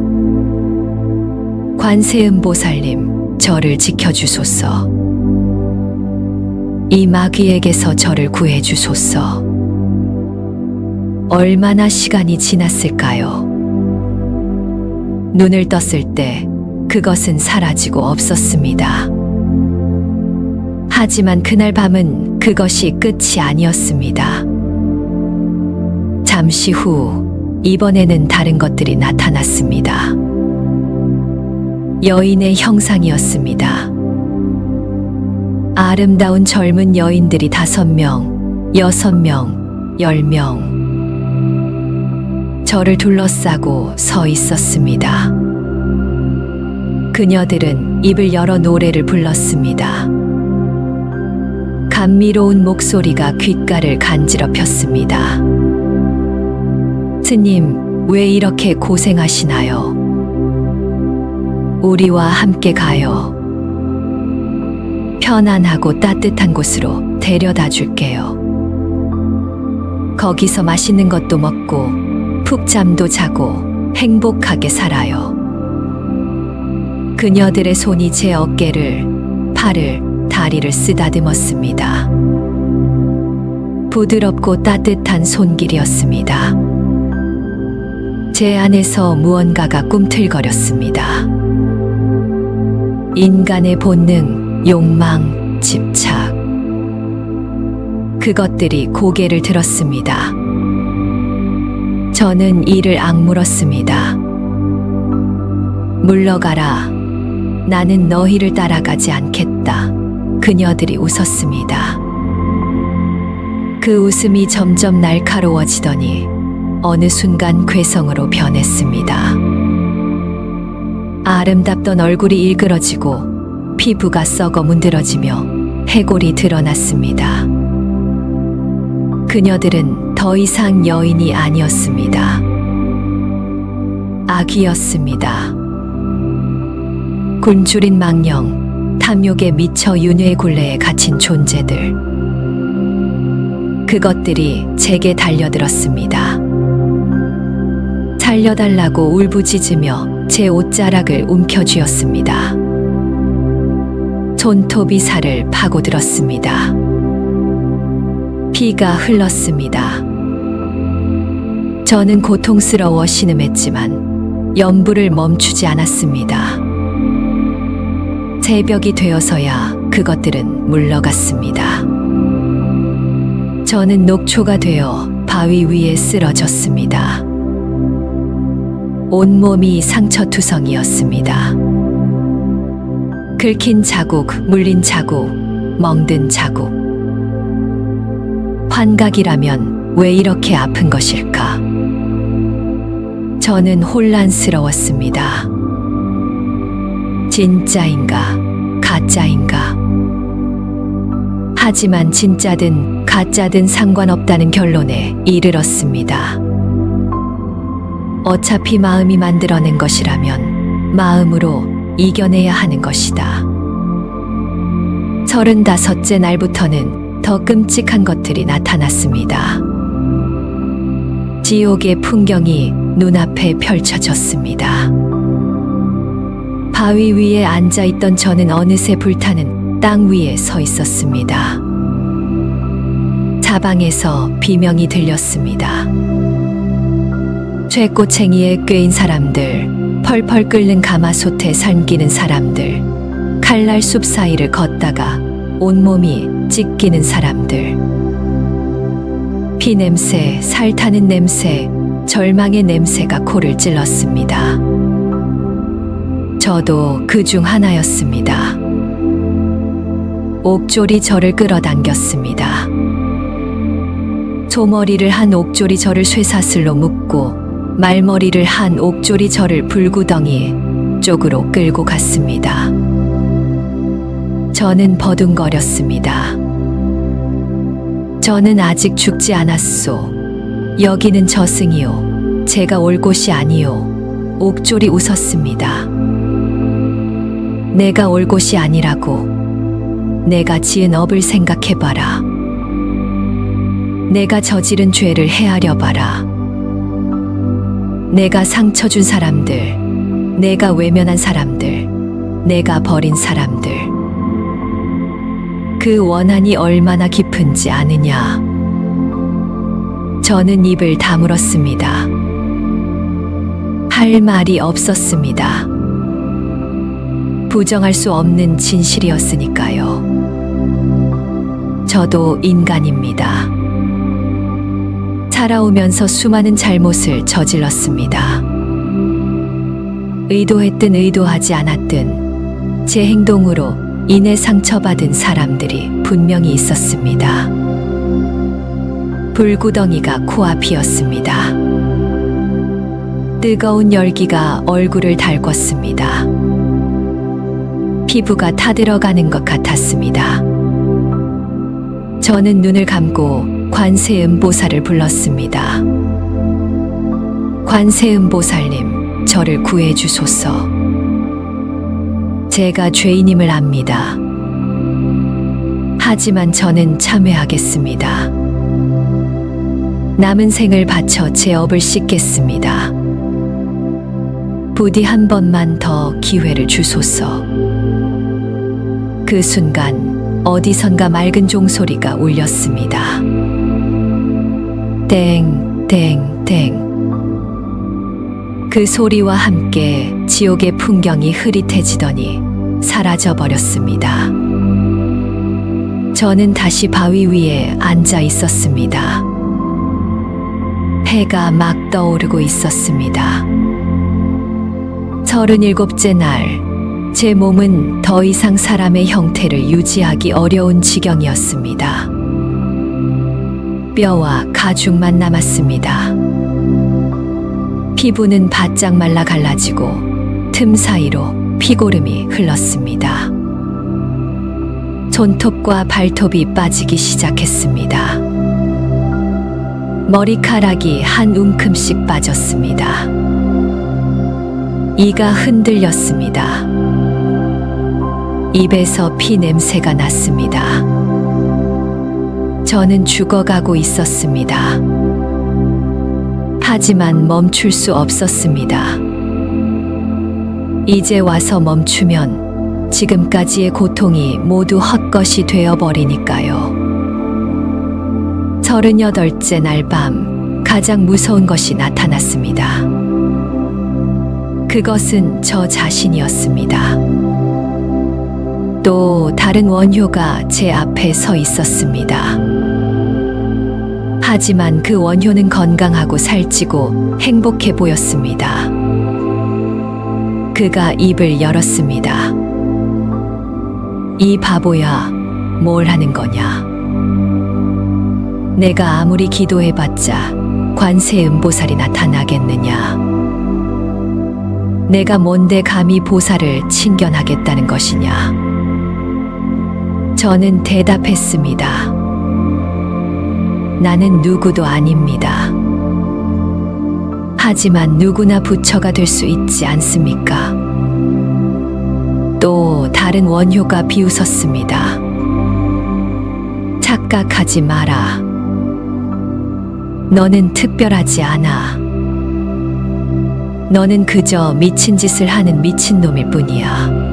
관세음보살님, 저를 지켜주소서. 이 마귀에게서 저를 구해주소서. 얼마나 시간이 지났을까요? 눈을 떴을 때 그것은 사라지고 없었습니다. 하지만 그날 밤은 그것이 끝이 아니었습니다. 잠시 후 이번에는 다른 것들이 나타났습니다. 여인의 형상이었습니다. 아름다운 젊은 여인들이 5명, 6명, 10명. 저를 둘러싸고 서 있었습니다. 그녀들은 입을 열어 노래를 불렀습니다. 감미로운 목소리가 귓가를 간지럽혔습니다. 스님, 왜 이렇게 고생하시나요? 우리와 함께 가요. 편안하고 따뜻한 곳으로 데려다 줄게요. 거기서 맛있는 것도 먹고 푹 잠도 자고 행복하게 살아요. 그녀들의 손이 제 어깨를, 팔을, 다리를 쓰다듬었습니다. 부드럽고 따뜻한 손길이었습니다. 제 안에서 무언가가 꿈틀거렸습니다. 인간의 본능, 욕망, 집착. 그것들이 고개를 들었습니다. 저는 이를 악물었습니다. 물러가라. 나는 너희를 따라가지 않겠다. 그녀들이 웃었습니다. 그 웃음이 점점 날카로워지더니 어느 순간 괴성으로 변했습니다. 아름답던 얼굴이 일그러지고 피부가 썩어 문드러지며 해골이 드러났습니다. 그녀들은 더 이상 여인이 아니었습니다. 악이었습니다. 굶주린 망령, 탐욕에 미쳐 윤회의 굴레에 갇힌 존재들. 그것들이 제게 달려들었습니다. 살려달라고 울부짖으며 제 옷자락을 움켜쥐었습니다. 손톱이 살을 파고들었습니다. 피가 흘렀습니다. 저는 고통스러워 신음했지만 연부를 멈추지 않았습니다. 새벽이 되어서야 그것들은 물러갔습니다. 저는 녹초가 되어 바위 위에 쓰러졌습니다. 온몸이 상처투성이었습니다. 긁힌 자국, 물린 자국, 멍든 자국. 환각이라면 왜 이렇게 아픈 것일까? 저는 혼란스러웠습니다. 진짜인가, 가짜인가? 하지만 진짜든 가짜든 상관없다는 결론에 이르렀습니다. 어차피 마음이 만들어낸 것이라면 마음으로 이겨내야 하는 것이다. 35째 날부터는 더 끔찍한 것들이 나타났습니다. 지옥의 풍경이 눈앞에 펼쳐졌습니다. 바위 위에 앉아있던 저는 어느새 불타는 땅 위에 서 있었습니다. 사방에서 비명이 들렸습니다. 쇠꼬챙이에 꿰인 사람들, 펄펄 끓는 가마솥에 삶기는 사람들, 칼날 숲 사이를 걷다가 온몸이 찢기는 사람들. 피냄새, 살타는 냄새, 절망의 냄새가 코를 찔렀습니다. 저도 그 중 하나였습니다. 옥졸이 저를 끌어당겼습니다. 소머리를 한 옥졸이 저를 쇠사슬로 묶고 말머리를 한 옥졸이 저를 불구덩이 쪽으로 끌고 갔습니다. 저는 버둥거렸습니다. 저는 아직 죽지 않았소. 여기는 저승이요. 제가 올 곳이 아니요. 옥졸이 웃었습니다. 내가 올 곳이 아니라고. 내가 지은 업을 생각해봐라. 내가 저지른 죄를 헤아려 봐라. 내가 상처 준 사람들, 내가 외면한 사람들, 내가 버린 사람들. 그 원한이 얼마나 깊은지 아느냐. 저는 입을 다물었습니다. 할 말이 없었습니다. 부정할 수 없는 진실이었으니까요. 저도 인간입니다. 살아오면서 수많은 잘못을 저질렀습니다. 의도했든 의도하지 않았든 제 행동으로 인해 상처받은 사람들이 분명히 있었습니다. 불구덩이가 코앞이었습니다. 뜨거운 열기가 얼굴을 달궜습니다. 피부가 타들어가는 것 같았습니다. 저는 눈을 감고 관세음보살을 불렀습니다. 관세음보살님, 저를 구해주소서. 제가 죄인임을 압니다. 하지만 저는 참회하겠습니다. 남은 생을 바쳐 제 업을 씻겠습니다. 부디 한 번만 더 기회를 주소서. 그 순간 어디선가 맑은 종소리가 울렸습니다. 땡, 땡, 땡. 그 소리와 함께 지옥의 풍경이 흐릿해지더니 사라져버렸습니다. 저는 다시 바위 위에 앉아 있었습니다. 해가 막 떠오르고 있었습니다. 37째 날, 제 몸은 더 이상 사람의 형태를 유지하기 어려운 지경이었습니다. 뼈와 가죽만 남았습니다. 피부는 바짝 말라 갈라지고 틈 사이로 피고름이 흘렀습니다. 손톱과 발톱이 빠지기 시작했습니다. 머리카락이 한 움큼씩 빠졌습니다. 이가 흔들렸습니다. 입에서 피 냄새가 났습니다. 저는 죽어가고 있었습니다. 하지만 멈출 수 없었습니다. 이제 와서 멈추면 지금까지의 고통이 모두 헛것이 되어버리니까요. 38째 날 밤 가장 무서운 것이 나타났습니다. 그것은 저 자신이었습니다. 또 다른 원효가 제 앞에 서 있었습니다. 하지만 그 원효는 건강하고 살찌고 행복해 보였습니다. 그가 입을 열었습니다. 이 바보야, 뭘 하는 거냐? 내가 아무리 기도해봤자 관세음보살이 나타나겠느냐? 내가 뭔데 감히 보살을 친견하겠다는 것이냐? 저는 대답했습니다. 나는 누구도 아닙니다. 하지만 누구나 부처가 될 수 있지 않습니까? 또 다른 원효가 비웃었습니다. 착각하지 마라. 너는 특별하지 않아. 너는 그저 미친 짓을 하는 미친놈일 뿐이야.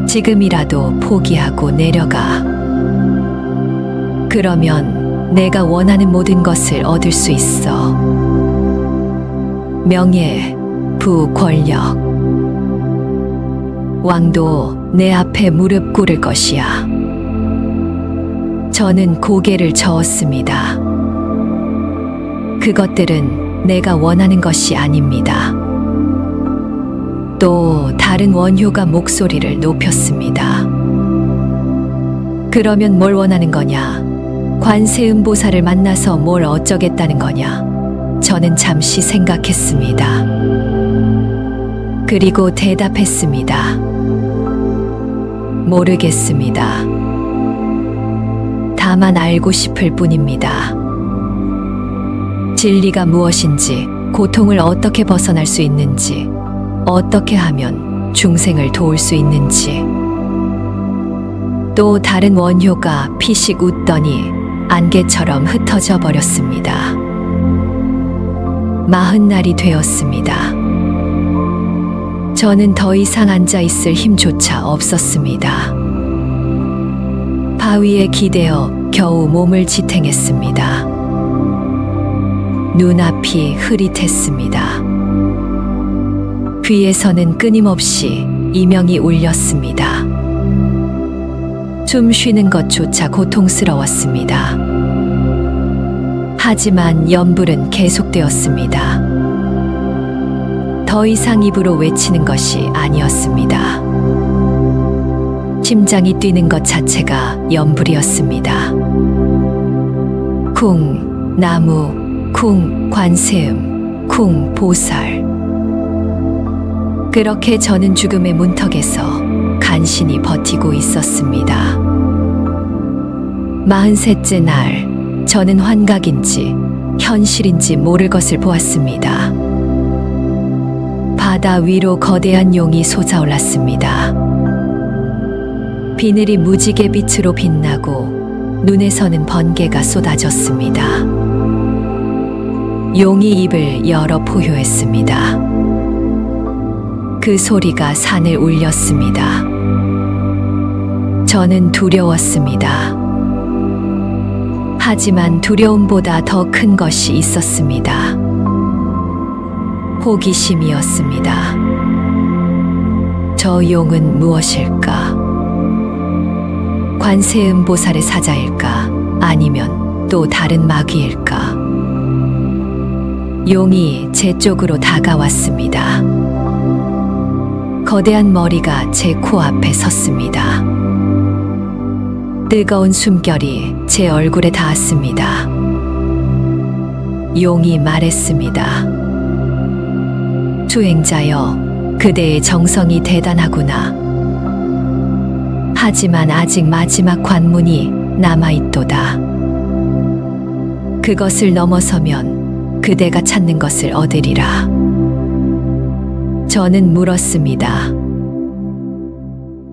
지금이라도 포기하고 내려가. 그러면 내가 원하는 모든 것을 얻을 수 있어. 명예, 부, 권력. 왕도 내 앞에 무릎 꿇을 것이야. 저는 고개를 저었습니다. 그것들은 내가 원하는 것이 아닙니다. 또 다른 원효가 목소리를 높였습니다. 그러면 뭘 원하는 거냐? 관세음보살을 만나서 뭘 어쩌겠다는 거냐? 저는 잠시 생각했습니다. 그리고 대답했습니다. 모르겠습니다. 다만 알고 싶을 뿐입니다. 진리가 무엇인지, 고통을 어떻게 벗어날 수 있는지, 어떻게 하면 중생을 도울 수 있는지. 또 다른 원효가 피식 웃더니 안개처럼 흩어져 버렸습니다. 40날이 되었습니다. 저는 더 이상 앉아 있을 힘조차 없었습니다. 바위에 기대어 겨우 몸을 지탱했습니다. 눈앞이 흐릿했습니다. 귀에서는 끊임없이 이명이 울렸습니다. 숨 쉬는 것조차 고통스러웠습니다. 하지만 염불은 계속되었습니다. 더 이상 입으로 외치는 것이 아니었습니다. 심장이 뛰는 것 자체가 염불이었습니다. 쿵, 나무, 쿵, 관세음, 쿵, 보살. 그렇게 저는 죽음의 문턱에서 간신히 버티고 있었습니다. 43째 날, 저는 환각인지 현실인지 모를 것을 보았습니다. 바다 위로 거대한 용이 솟아올랐습니다. 비늘이 무지개 빛으로 빛나고 눈에서는 번개가 쏟아졌습니다. 용이 입을 열어 포효했습니다. 그 소리가 산을 울렸습니다. 저는 두려웠습니다. 하지만 두려움보다 더 큰 것이 있었습니다. 호기심이었습니다. 저 용은 무엇일까? 관세음보살의 사자일까? 아니면 또 다른 마귀일까? 용이 제 쪽으로 다가왔습니다. 거대한 머리가 제 코앞에 섰습니다. 뜨거운 숨결이 제 얼굴에 닿았습니다. 용이 말했습니다. 주행자여, 그대의 정성이 대단하구나. 하지만 아직 마지막 관문이 남아있도다. 그것을 넘어서면 그대가 찾는 것을 얻으리라. 저는 물었습니다.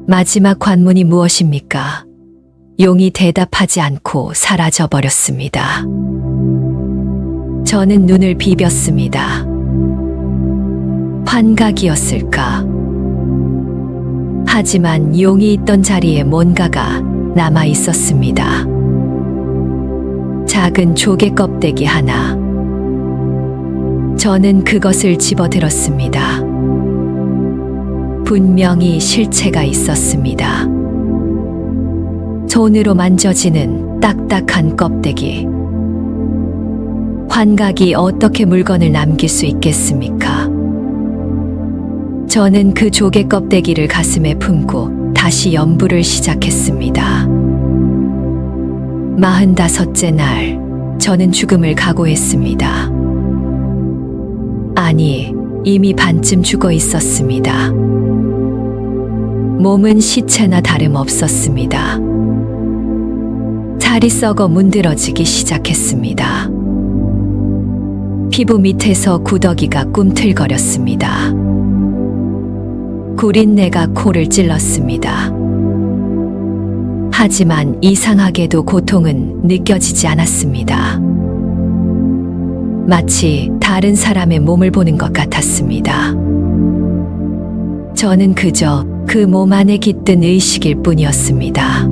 마지막 관문이 무엇입니까? 용이 대답하지 않고 사라져 버렸습니다. 저는 눈을 비볐습니다. 환각이었을까? 하지만 용이 있던 자리에 뭔가가 남아 있었습니다. 작은 조개 껍데기 하나. 저는 그것을 집어들었습니다. 분명히 실체가 있었습니다. 손으로 만져지는 딱딱한 껍데기. 환각이 어떻게 물건을 남길 수 있겠습니까? 저는 그 조개 껍데기를 가슴에 품고 다시 연부를 시작했습니다. 45째 날, 저는 죽음을 각오했습니다. 아니, 이미 반쯤 죽어 있었습니다. 몸은 시체나 다름없었습니다. 살이 썩어 문드러지기 시작했습니다. 피부 밑에서 구더기가 꿈틀거렸습니다. 구린내가 코를 찔렀습니다. 하지만 이상하게도 고통은 느껴지지 않았습니다. 마치 다른 사람의 몸을 보는 것 같았습니다. 저는 그저 그 몸 안에 깃든 의식일 뿐이었습니다.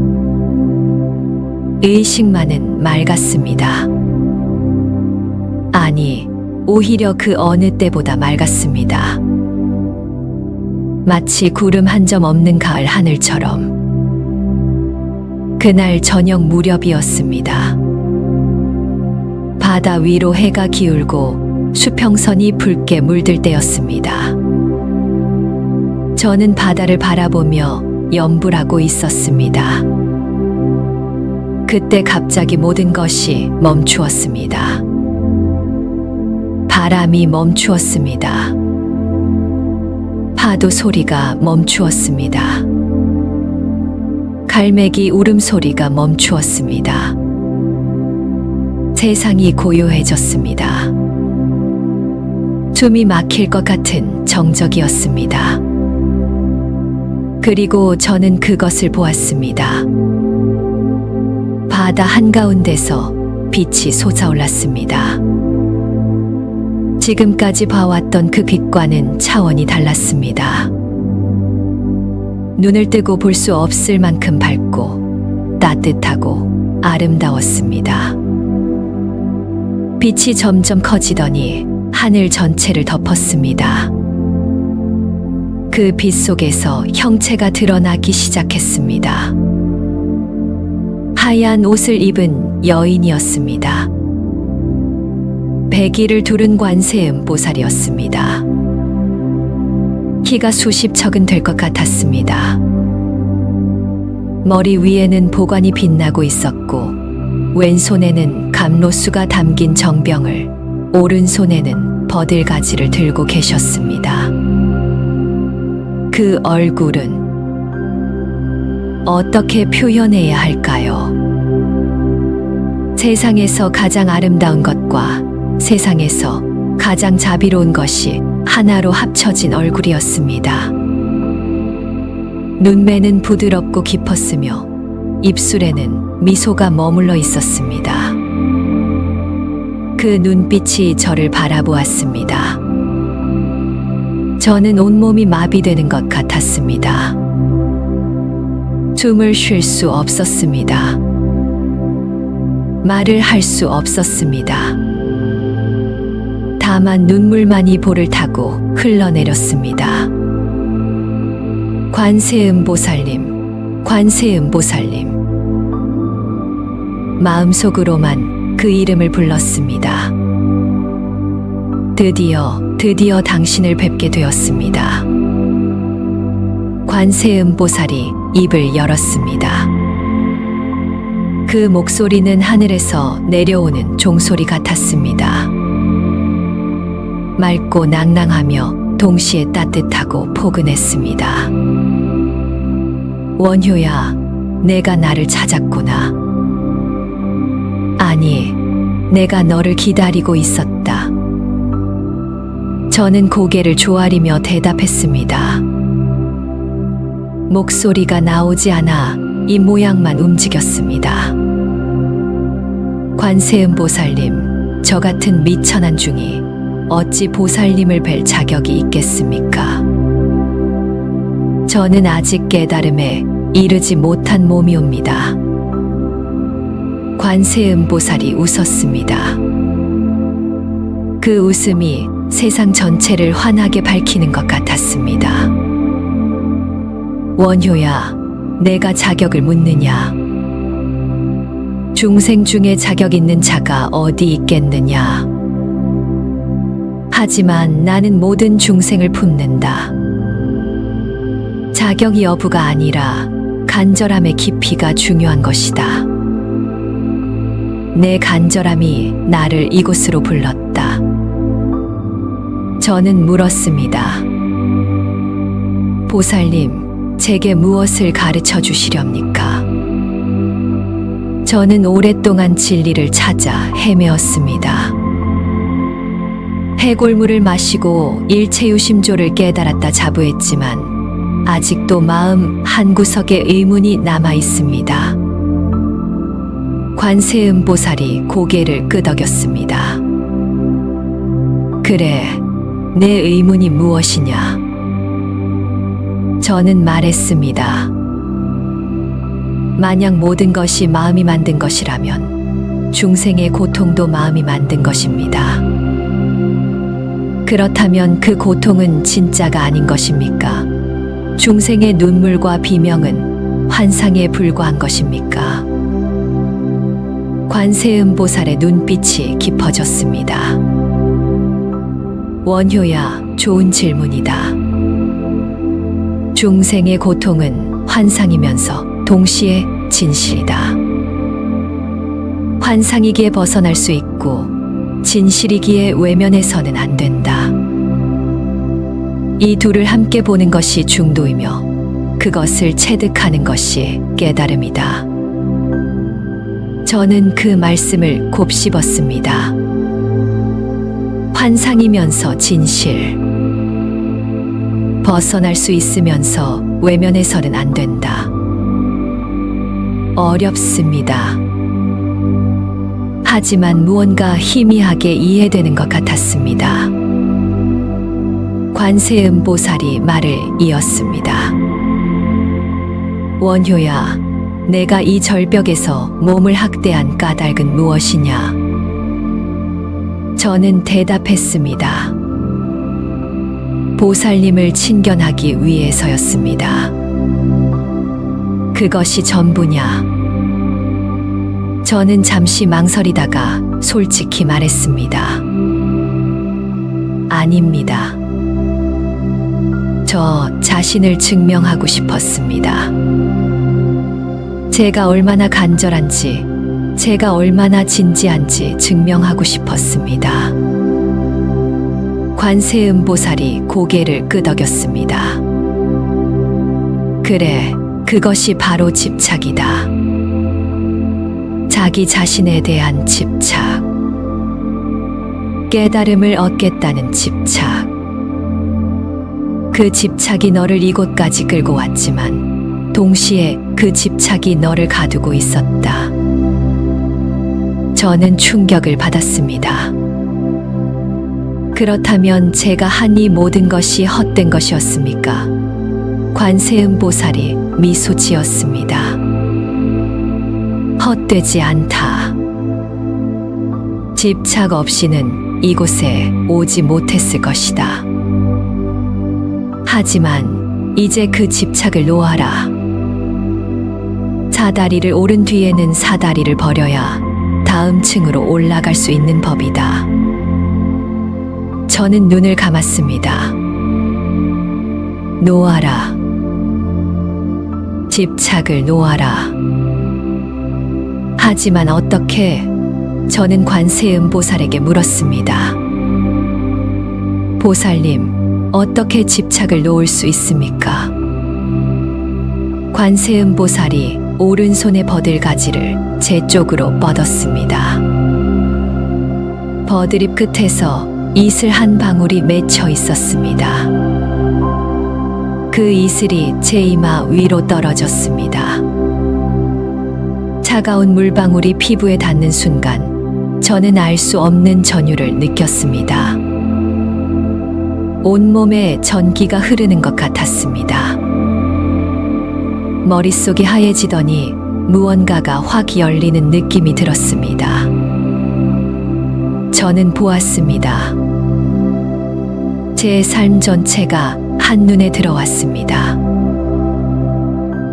의식만은 맑았습니다. 아니, 오히려 그 어느 때보다 맑았습니다. 마치 구름 한 점 없는 가을 하늘처럼. 그날 저녁 무렵이었습니다. 바다 위로 해가 기울고 수평선이 붉게 물들 때였습니다. 저는 바다를 바라보며 염불하고 있었습니다. 그때 갑자기 모든 것이 멈추었습니다. 바람이 멈추었습니다. 파도 소리가 멈추었습니다. 갈매기 울음소리가 멈추었습니다. 세상이 고요해졌습니다. 숨이 막힐 것 같은 정적이었습니다. 그리고 저는 그것을 보았습니다. 바다 한가운데서 빛이 솟아올랐습니다. 지금까지 봐왔던 그 빛과는 차원이 달랐습니다. 눈을 뜨고 볼 수 없을 만큼 밝고 따뜻하고 아름다웠습니다. 빛이 점점 커지더니 하늘 전체를 덮었습니다. 그 빛 속에서 형체가 드러나기 시작했습니다. 하얀 옷을 입은 여인이었습니다. 백일을 두른 관세음 보살이었습니다. 키가 수십 척은 될 것 같았습니다. 머리 위에는 보관이 빛나고 있었고, 왼손에는 감로수가 담긴 정병을, 오른손에는 버들가지를 들고 계셨습니다. 그 얼굴은 어떻게 표현해야 할까요? 세상에서 가장 아름다운 것과 세상에서 가장 자비로운 것이 하나로 합쳐진 얼굴이었습니다. 눈매는 부드럽고 깊었으며 입술에는 미소가 머물러 있었습니다. 그 눈빛이 저를 바라보았습니다. 저는 온몸이 마비되는 것 같았습니다. 숨을 쉴 수 없었습니다. 말을 할 수 없었습니다. 다만 눈물만이 볼을 타고 흘러내렸습니다. 관세음 보살님, 관세음 보살님. 마음속으로만 그 이름을 불렀습니다. 드디어 당신을 뵙게 되었습니다. 관세음 보살이 입을 열었습니다. 그 목소리는 하늘에서 내려오는 종소리 같았습니다. 맑고 낭낭하며 동시에 따뜻하고 포근했습니다. 원효야, 내가 나를 찾았구나. 아니, 내가 너를 기다리고 있었다. 저는 고개를 조아리며 대답했습니다. 목소리가 나오지 않아 이 모양만 움직였습니다. 관세음 보살님, 저 같은 미천한 중이 어찌 보살님을 뵐 자격이 있겠습니까? 저는 아직 깨달음에 이르지 못한 몸이옵니다. 관세음보살이 웃었습니다. 그 웃음이 세상 전체를 환하게 밝히는 것 같았습니다. 원효야, 내가 자격을 묻느냐? 중생 중에 자격 있는 자가 어디 있겠느냐? 하지만 나는 모든 중생을 품는다. 자격 여부가 아니라 간절함의 깊이가 중요한 것이다. 내 간절함이 나를 이곳으로 불렀다. 저는 물었습니다. 보살님, 제게 무엇을 가르쳐 주시렵니까? 저는 오랫동안 진리를 찾아 헤매었습니다. 해골물을 마시고 일체유심조를 깨달았다 자부했지만 아직도 마음 한구석에 의문이 남아 있습니다. 관세음보살이 고개를 끄덕였습니다. 그래, 내 의문이 무엇이냐? 저는 말했습니다. 만약 모든 것이 마음이 만든 것이라면 중생의 고통도 마음이 만든 것입니다. 그렇다면 그 고통은 진짜가 아닌 것입니까? 중생의 눈물과 비명은 환상에 불과한 것입니까? 관세음보살의 눈빛이 깊어졌습니다. 원효야, 좋은 질문이다. 중생의 고통은 환상이면서 동시에 진실이다. 환상이기에 벗어날 수 있고 진실이기에 외면해서는 안 된다. 이 둘을 함께 보는 것이 중도이며 그것을 체득하는 것이 깨달음이다. 저는 그 말씀을 곱씹었습니다. 환상이면서 진실. 벗어날 수 있으면서 외면해서는 안 된다. 어렵습니다. 하지만 무언가 희미하게 이해되는 것 같았습니다. 관세음보살이 말을 이었습니다. 원효야, 내가 이 절벽에서 몸을 학대한 까닭은 무엇이냐? 저는 대답했습니다. 보살님을 친견하기 위해서였습니다. 그것이 전부냐? 저는 잠시 망설이다가 솔직히 말했습니다. 아닙니다. 저 자신을 증명하고 싶었습니다. 제가 얼마나 간절한지, 제가 얼마나 진지한지 증명하고 싶었습니다. 관세음보살이 고개를 끄덕였습니다. 그래, 그것이 바로 집착이다. 자기 자신에 대한 집착. 깨달음을 얻겠다는 집착. 그 집착이 너를 이곳까지 끌고 왔지만 동시에 그 집착이 너를 가두고 있었다. 저는 충격을 받았습니다. 그렇다면 제가 한 이 모든 것이 헛된 것이었습니까? 관세음보살이 미소 지었습니다. 헛되지 않다. 집착 없이는 이곳에 오지 못했을 것이다. 하지만 이제 그 집착을 놓아라. 사다리를 오른 뒤에는 사다리를 버려야 다음 층으로 올라갈 수 있는 법이다. 저는 눈을 감았습니다. 놓아라. 집착을 놓아라. 하지만 어떻게? 저는 관세음보살에게 물었습니다. 보살님, 어떻게 집착을 놓을 수 있습니까? 관세음보살이 오른손의 버들가지를 제 쪽으로 뻗었습니다. 버들잎 끝에서 이슬 한 방울이 맺혀 있었습니다. 그 이슬이 제 이마 위로 떨어졌습니다. 차가운 물방울이 피부에 닿는 순간 저는 알 수 없는 전율을 느꼈습니다. 온몸에 전기가 흐르는 것 같았습니다. 머릿속이 하얘지더니 무언가가 확 열리는 느낌이 들었습니다. 저는 보았습니다. 제 삶 전체가 한눈에 들어왔습니다.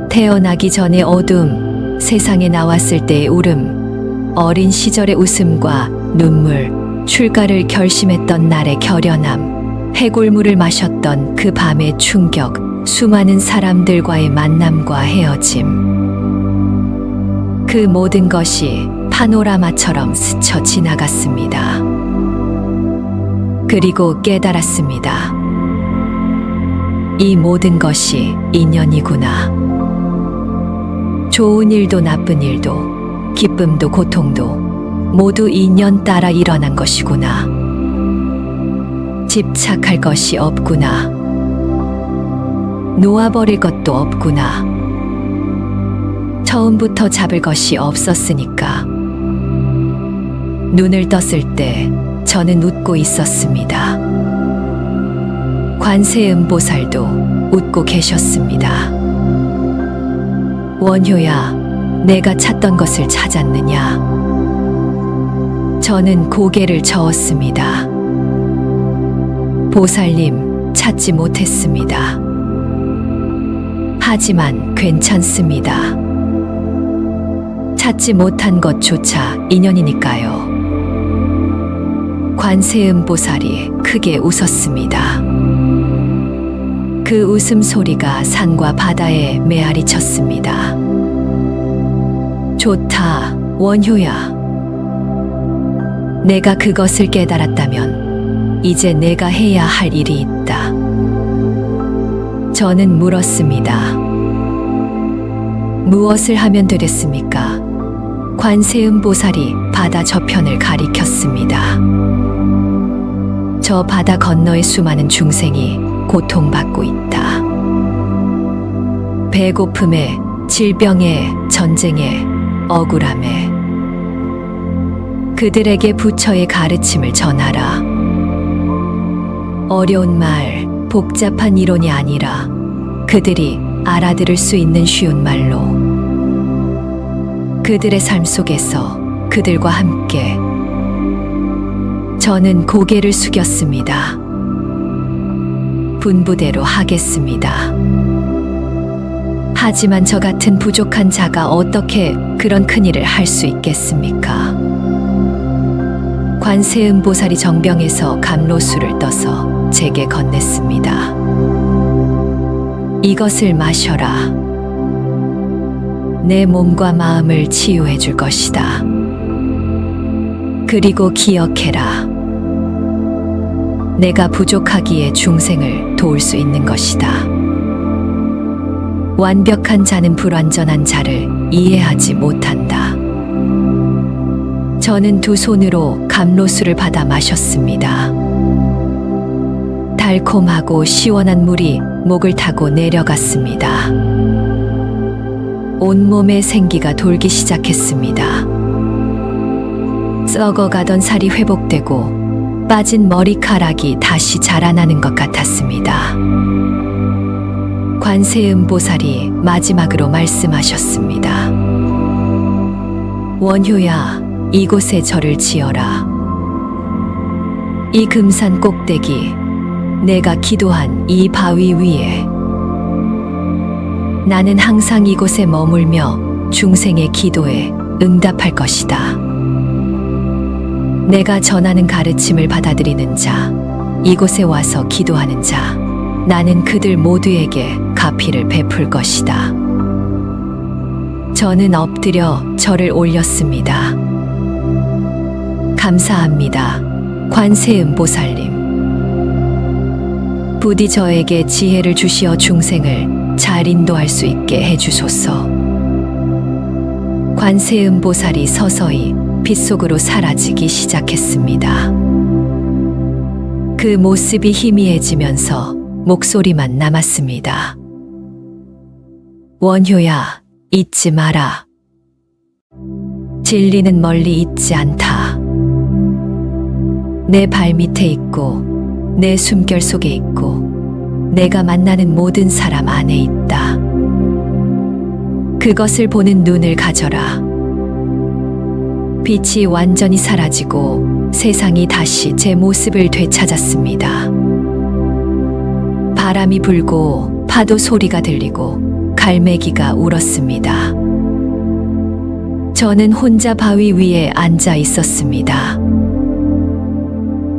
태어나기 전의 어둠, 세상에 나왔을 때의 울음, 어린 시절의 웃음과 눈물, 출가를 결심했던 날의 결연함, 해골물을 마셨던 그 밤의 충격, 수많은 사람들과의 만남과 헤어짐. 그 모든 것이 파노라마처럼 스쳐 지나갔습니다. 그리고 깨달았습니다. 이 모든 것이 인연이구나. 좋은 일도 나쁜 일도, 기쁨도 고통도 모두 인연 따라 일어난 것이구나. 집착할 것이 없구나. 놓아버릴 것도 없구나. 처음부터 잡을 것이 없었으니까. 눈을 떴을 때 저는 웃고 있었습니다. 관세음보살도 웃고 계셨습니다. 원효야, 내가 찾던 것을 찾았느냐? 저는 고개를 저었습니다. 보살님, 찾지 못했습니다. 하지만 괜찮습니다. 찾지 못한 것조차 인연이니까요. 관세음보살이 크게 웃었습니다. 그 웃음소리가 산과 바다에 메아리 쳤습니다. 좋다, 원효야. 내가 그것을 깨달았다면 이제 내가 해야 할 일이 있다. 저는 물었습니다. 무엇을 하면 되겠습니까? 관세음보살이 바다 저편을 가리켰습니다. 저 바다 건너의 수많은 중생이 고통받고 있다. 배고픔에, 질병에, 전쟁에, 억울함에. 그들에게 부처의 가르침을 전하라. 어려운 말, 복잡한 이론이 아니라 그들이 알아들을 수 있는 쉬운 말로. 그들의 삶 속에서 그들과 함께. 저는 고개를 숙였습니다. 분부대로 하겠습니다. 하지만 저 같은 부족한 자가 어떻게 그런 큰일을 할 수 있겠습니까? 관세음보살이 정병에서 감로수를 떠서 제게 건넸습니다. 이것을 마셔라. 내 몸과 마음을 치유해 줄 것이다. 그리고 기억해라. 내가 부족하기에 중생을 도울 수 있는 것이다. 완벽한 자는 불완전한 자를 이해하지 못한다. 저는 두 손으로 감로수를 받아 마셨습니다. 달콤하고 시원한 물이 목을 타고 내려갔습니다. 온몸에 생기가 돌기 시작했습니다. 썩어가던 살이 회복되고 빠진 머리카락이 다시 자라나는 것 같았습니다. 관세음보살이 마지막으로 말씀하셨습니다. 원효야, 이곳에 절을 지어라. 이 금산 꼭대기, 내가 기도한 이 바위 위에. 나는 항상 이곳에 머물며 중생의 기도에 응답할 것이다. 내가 전하는 가르침을 받아들이는 자, 이곳에 와서 기도하는 자, 나는 그들 모두에게 가피를 베풀 것이다. 저는 엎드려 절을 올렸습니다. 감사합니다, 관세음보살님. 부디 저에게 지혜를 주시어 중생을 잘 인도할 수 있게 해주소서. 관세음보살이 서서히 빛 속으로 사라지기 시작했습니다. 그 모습이 희미해지면서 목소리만 남았습니다. 원효야, 잊지 마라. 진리는 멀리 있지 않다. 내 발밑에 있고 내 숨결 속에 있고 내가 만나는 모든 사람 안에 있다. 그것을 보는 눈을 가져라. 빛이 완전히 사라지고 세상이 다시 제 모습을 되찾았습니다. 바람이 불고 파도 소리가 들리고 갈매기가 울었습니다. 저는 혼자 바위 위에 앉아 있었습니다.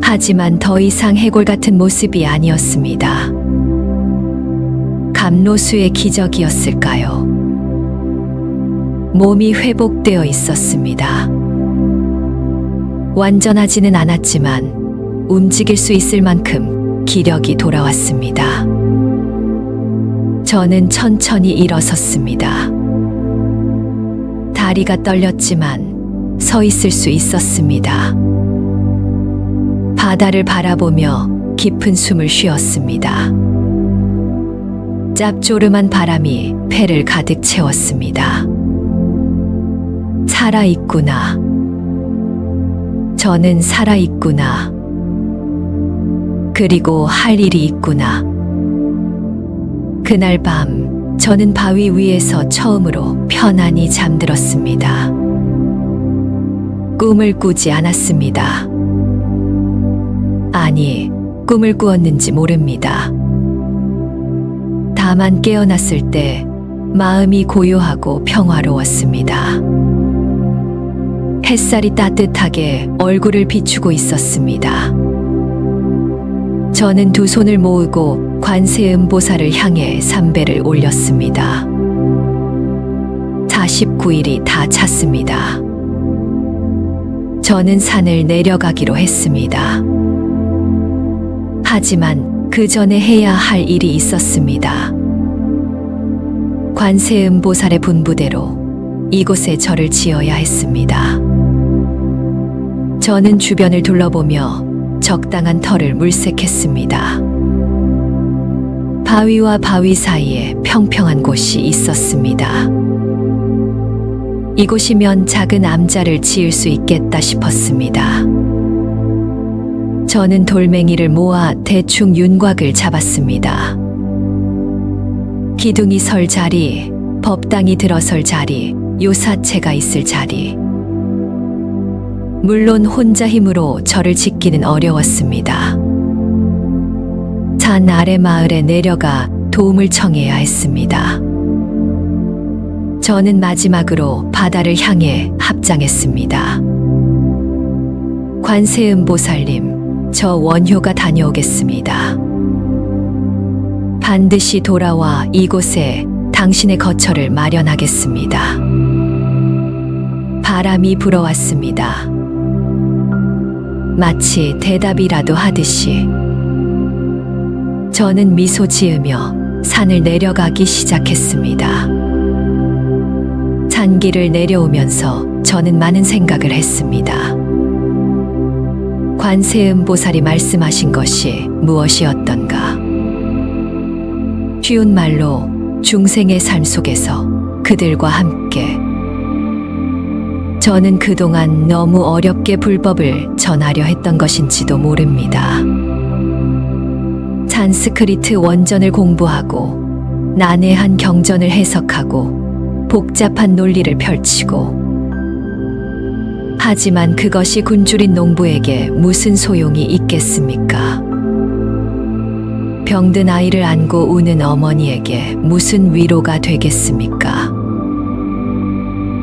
하지만 더 이상 해골 같은 모습이 아니었습니다. 감로수의 기적이었을까요? 몸이 회복되어 있었습니다. 완전하지는 않았지만 움직일 수 있을 만큼 기력이 돌아왔습니다. 저는 천천히 일어섰습니다. 다리가 떨렸지만 서 있을 수 있었습니다. 바다를 바라보며 깊은 숨을 쉬었습니다. 짭조름한 바람이 폐를 가득 채웠습니다. 살아있구나. 저는 살아있구나. 그리고 할 일이 있구나. 그날 밤 저는 바위 위에서 처음으로 편안히 잠들었습니다. 꿈을 꾸지 않았습니다. 아니, 꿈을 꾸었는지 모릅니다. 다만 깨어났을 때 마음이 고요하고 평화로웠습니다. 햇살이 따뜻하게 얼굴을 비추고 있었습니다. 저는 두 손을 모으고 관세음보살을 향해 삼배를 올렸습니다. 49일이 다 찼습니다. 저는 산을 내려가기로 했습니다. 하지만 그 전에 해야 할 일이 있었습니다. 관세음보살의 분부대로 이곳에 절을 지어야 했습니다. 저는 주변을 둘러보며 적당한 터를 물색했습니다. 바위와 바위 사이에 평평한 곳이 있었습니다. 이곳이면 작은 암자를 지을 수 있겠다 싶었습니다. 저는 돌멩이를 모아 대충 윤곽을 잡았습니다. 기둥이 설 자리, 법당이 들어설 자리, 요사체가 있을 자리. 물론 혼자 힘으로 절을 짓기는 어려웠습니다. 산 아래 마을에 내려가 도움을 청해야 했습니다. 저는 마지막으로 바다를 향해 합장했습니다. 관세음보살님, 저 원효가 다녀오겠습니다. 반드시 돌아와 이곳에 당신의 거처를 마련하겠습니다. 바람이 불어왔습니다. 마치 대답이라도 하듯이 저는 미소 지으며 산을 내려가기 시작했습니다. 산길을 내려오면서 저는 많은 생각을 했습니다. 관세음보살이 말씀하신 것이 무엇이었던가? 쉬운 말로 중생의 삶 속에서 그들과 함께. 저는 그동안 너무 어렵게 불법을 전하려 했던 것인지도 모릅니다. 산스크리트 원전을 공부하고 난해한 경전을 해석하고 복잡한 논리를 펼치고, 하지만 그것이 굶주린 농부에게 무슨 소용이 있겠습니까? 병든 아이를 안고 우는 어머니에게 무슨 위로가 되겠습니까?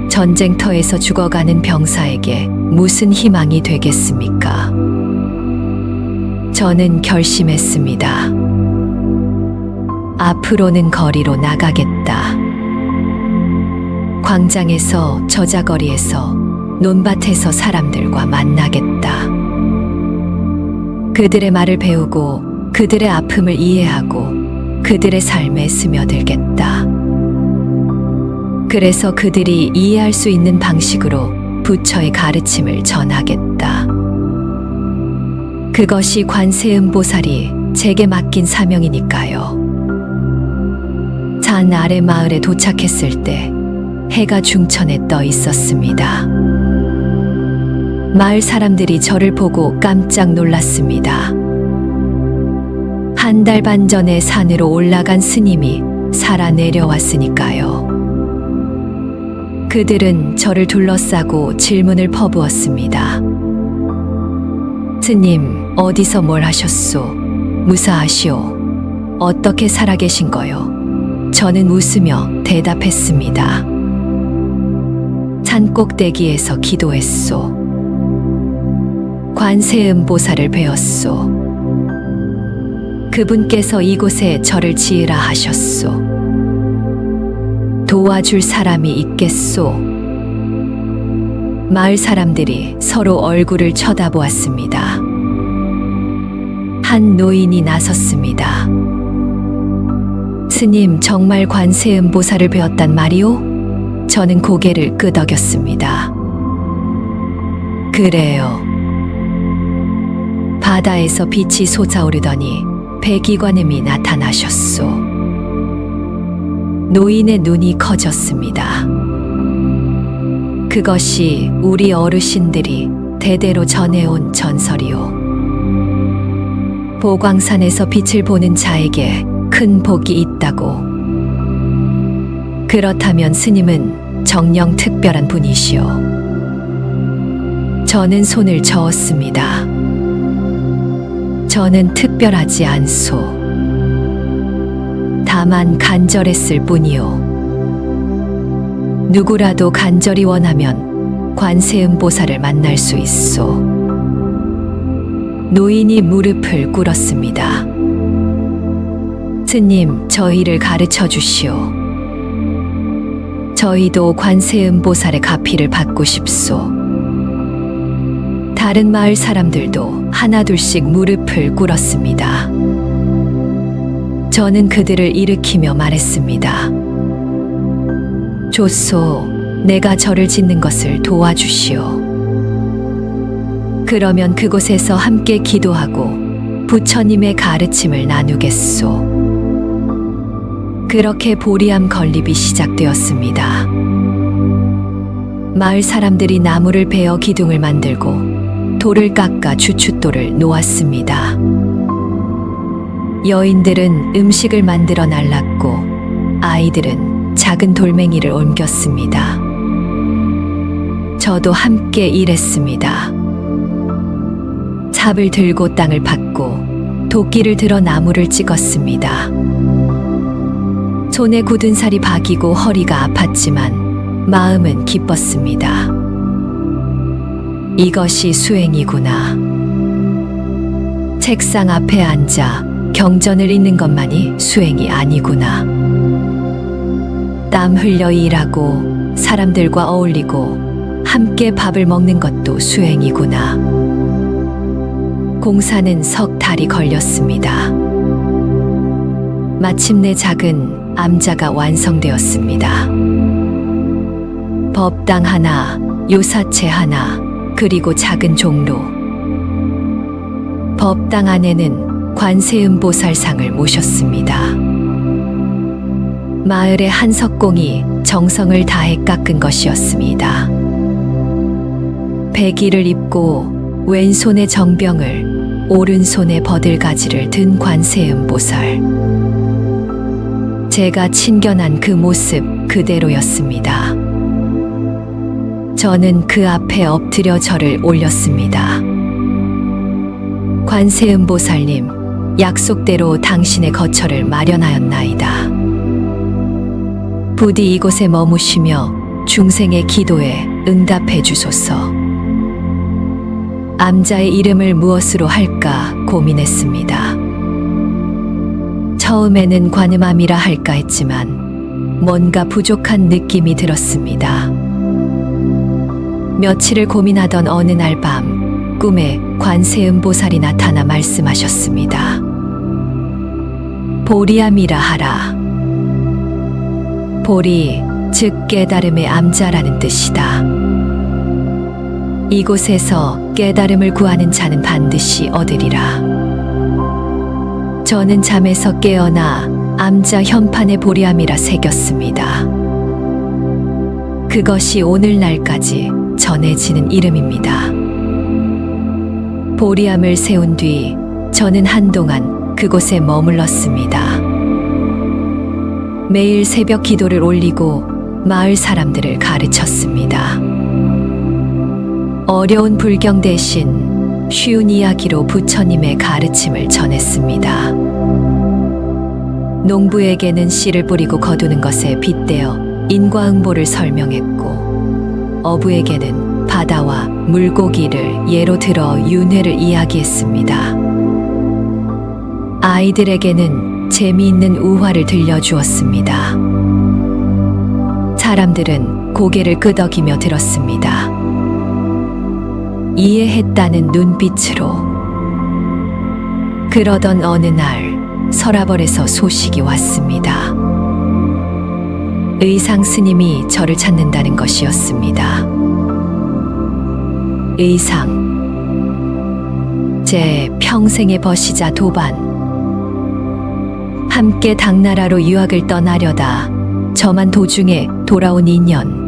전쟁터에서 죽어가는 병사에게 무슨 희망이 되겠습니까? 저는 결심했습니다. 앞으로는 거리로 나가겠다. 광장에서, 저자거리에서, 논밭에서 사람들과 만나겠다. 그들의 말을 배우고 그들의 아픔을 이해하고 그들의 삶에 스며들겠다. 그래서 그들이 이해할 수 있는 방식으로 부처의 가르침을 전하겠다. 그것이 관세음보살이 제게 맡긴 사명이니까요. 산 아래 마을에 도착했을 때 해가 중천에 떠 있었습니다. 마을 사람들이 저를 보고 깜짝 놀랐습니다. 한 달 반 전에 산으로 올라간 스님이 살아 내려왔으니까요. 그들은 저를 둘러싸고 질문을 퍼부었습니다. 스님, 어디서 뭘 하셨소? 무사하시오? 어떻게 살아계신 거요? 저는 웃으며 대답했습니다. 산 꼭대기에서 기도했소. 관세음보살을 뵈었소. 그분께서 이곳에 절을 지으라 하셨소. 도와줄 사람이 있겠소. 마을 사람들이 서로 얼굴을 쳐다보았습니다. 한 노인이 나섰습니다. 스님, 정말 관세음보살을 뵈었단 말이오? 저는 고개를 끄덕였습니다. 그래요. 바다에서 빛이 솟아오르더니 백이관음이 나타나셨소. 노인의 눈이 커졌습니다. 그것이 우리 어르신들이 대대로 전해온 전설이오. 보광산에서 빛을 보는 자에게 큰 복이 있다고. 그렇다면 스님은 정녕 특별한 분이시오. 저는 손을 저었습니다. 저는 특별하지 않소. 다만 간절했을 뿐이오. 누구라도 간절히 원하면 관세음보살을 만날 수 있소. 노인이 무릎을 꿇었습니다. 스님, 저희를 가르쳐 주시오. 저희도 관세음보살의 가피를 받고 싶소. 다른 마을 사람들도 하나둘씩 무릎을 꿇었습니다. 저는 그들을 일으키며 말했습니다. 좋소, 내가 절을 짓는 것을 도와주시오. 그러면 그곳에서 함께 기도하고 부처님의 가르침을 나누겠소. 그렇게 보리암 건립이 시작되었습니다. 마을 사람들이 나무를 베어 기둥을 만들고 돌을 깎아 주춧돌을 놓았습니다. 여인들은 음식을 만들어 날랐고 아이들은 작은 돌멩이를 옮겼습니다. 저도 함께 일했습니다. 삽을 들고 땅을 팠고 도끼를 들어 나무를 찍었습니다. 손에 굳은 살이 박이고 허리가 아팠지만 마음은 기뻤습니다. 이것이 수행이구나. 책상 앞에 앉아 경전을 읽는 것만이 수행이 아니구나. 땀 흘려 일하고 사람들과 어울리고 함께 밥을 먹는 것도 수행이구나. 공사는 석 달이 걸렸습니다. 마침내 작은 암자가 완성되었습니다. 법당 하나, 요사체 하나, 그리고 작은 종로. 법당 안에는 관세음보살상을 모셨습니다. 마을의 한 석공이 정성을 다해 깎은 것이었습니다. 백의를 입고 왼손에 정병을, 오른손에 버들가지를 든 관세음보살. 제가 친견한 그 모습 그대로였습니다. 저는 그 앞에 엎드려 절을 올렸습니다. 관세음보살님, 약속대로 당신의 거처를 마련하였나이다. 부디 이곳에 머무시며 중생의 기도에 응답해 주소서. 암자의 이름을 무엇으로 할까 고민했습니다. 처음에는 관음암이라 할까 했지만 뭔가 부족한 느낌이 들었습니다. 며칠을 고민하던 어느 날 밤 꿈에 관세음보살이 나타나 말씀하셨습니다. 보리암이라 하라. 보리, 즉 깨달음의 암자라는 뜻이다. 이곳에서 깨달음을 구하는 자는 반드시 얻으리라. 저는 잠에서 깨어나 암자 현판에 보리암이라 새겼습니다. 그것이 오늘날까지 전해지는 이름입니다. 보리암을 세운 뒤 저는 한동안 그곳에 머물렀습니다. 매일 새벽 기도를 올리고 마을 사람들을 가르쳤습니다. 어려운 불경 대신 쉬운 이야기로 부처님의 가르침을 전했습니다. 농부에게는 씨를 뿌리고 거두는 것에 빗대어 인과응보를 설명했고, 어부에게는 바다와 물고기를 예로 들어 윤회를 이야기했습니다. 아이들에게는 재미있는 우화를 들려주었습니다. 사람들은 고개를 끄덕이며 들었습니다. 이해했다는 눈빛으로. 그러던 어느 날 서라벌에서 소식이 왔습니다. 의상 스님이 저를 찾는다는 것이었습니다. 의상, 제 평생의 벗이자 도반. 함께 당나라로 유학을 떠나려다 저만 도중에 돌아온 인연.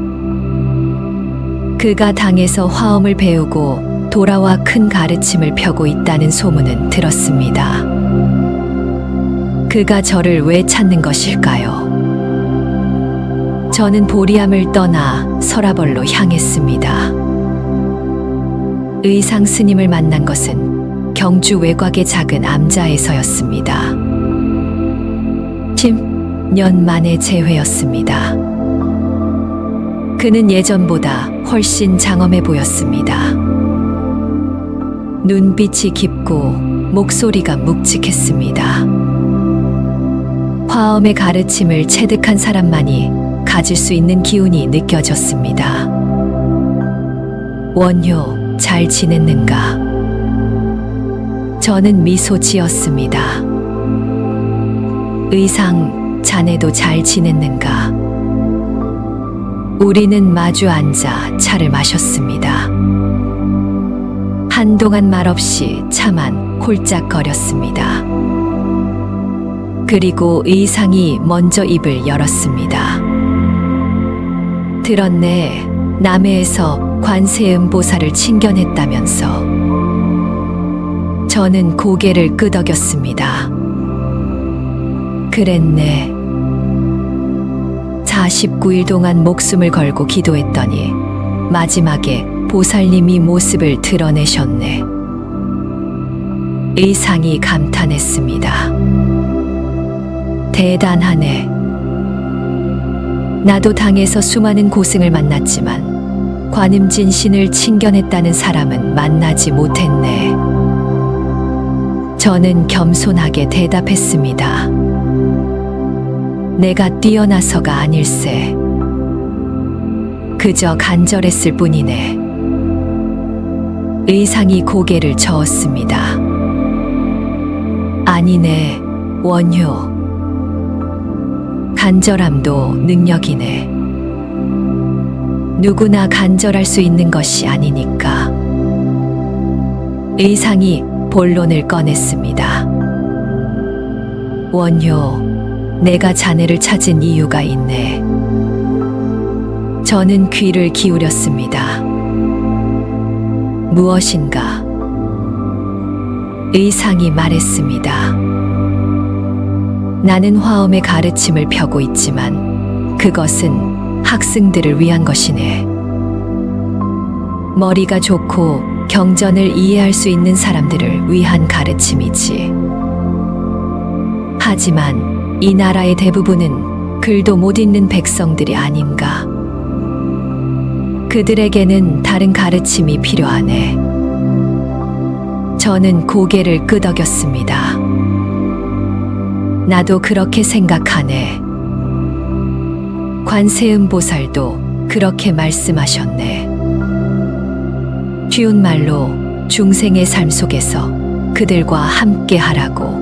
그가 당에서 화엄을 배우고 돌아와 큰 가르침을 펴고 있다는 소문은 들었습니다. 그가 저를 왜 찾는 것일까요? 저는 보리암을 떠나 서라벌로 향했습니다. 의상 스님을 만난 것은 경주 외곽의 작은 암자에서였습니다. 10년 만의 재회였습니다. 그는 예전보다 훨씬 장엄해 보였습니다. 눈빛이 깊고 목소리가 묵직했습니다. 화엄의 가르침을 체득한 사람만이 가질 수 있는 기운이 느껴졌습니다. 원효, 잘 지냈는가? 저는 미소 지었습니다. 의상, 자네도 잘 지냈는가? 우리는 마주 앉아 차를 마셨습니다. 한동안 말없이 차만 홀짝거렸습니다. 그리고 의상이 먼저 입을 열었습니다. 들었네, 남해에서 관세음보살을 친견했다면서. 저는 고개를 끄덕였습니다. 그랬네. 49일 동안 목숨을 걸고 기도했더니 마지막에 보살님이 모습을 드러내셨네. 의상이 감탄했습니다. 대단하네. 나도 당에서 수많은 고승을 만났지만 관음진 신을 친견했다는 사람은 만나지 못했네. 저는 겸손하게 대답했습니다. 내가 뛰어나서가 아닐세. 그저 간절했을 뿐이네. 의상이 고개를 저었습니다. 아니네, 원효. 간절함도 능력이네. 누구나 간절할 수 있는 것이 아니니까. 의상이 본론을 꺼냈습니다. 원효, 내가 자네를 찾은 이유가 있네. 저는 귀를 기울였습니다. 무엇인가? 의상이 말했습니다. 나는 화엄의 가르침을 펴고 있지만 그것은 학생들을 위한 것이네. 머리가 좋고 경전을 이해할 수 있는 사람들을 위한 가르침이지. 하지만 이 나라의 대부분은 글도 못 읽는 백성들이 아닌가. 그들에게는 다른 가르침이 필요하네. 저는 고개를 끄덕였습니다. 나도 그렇게 생각하네. 관세음보살도 그렇게 말씀하셨네. 쉬운 말로 중생의 삶 속에서 그들과 함께 하라고.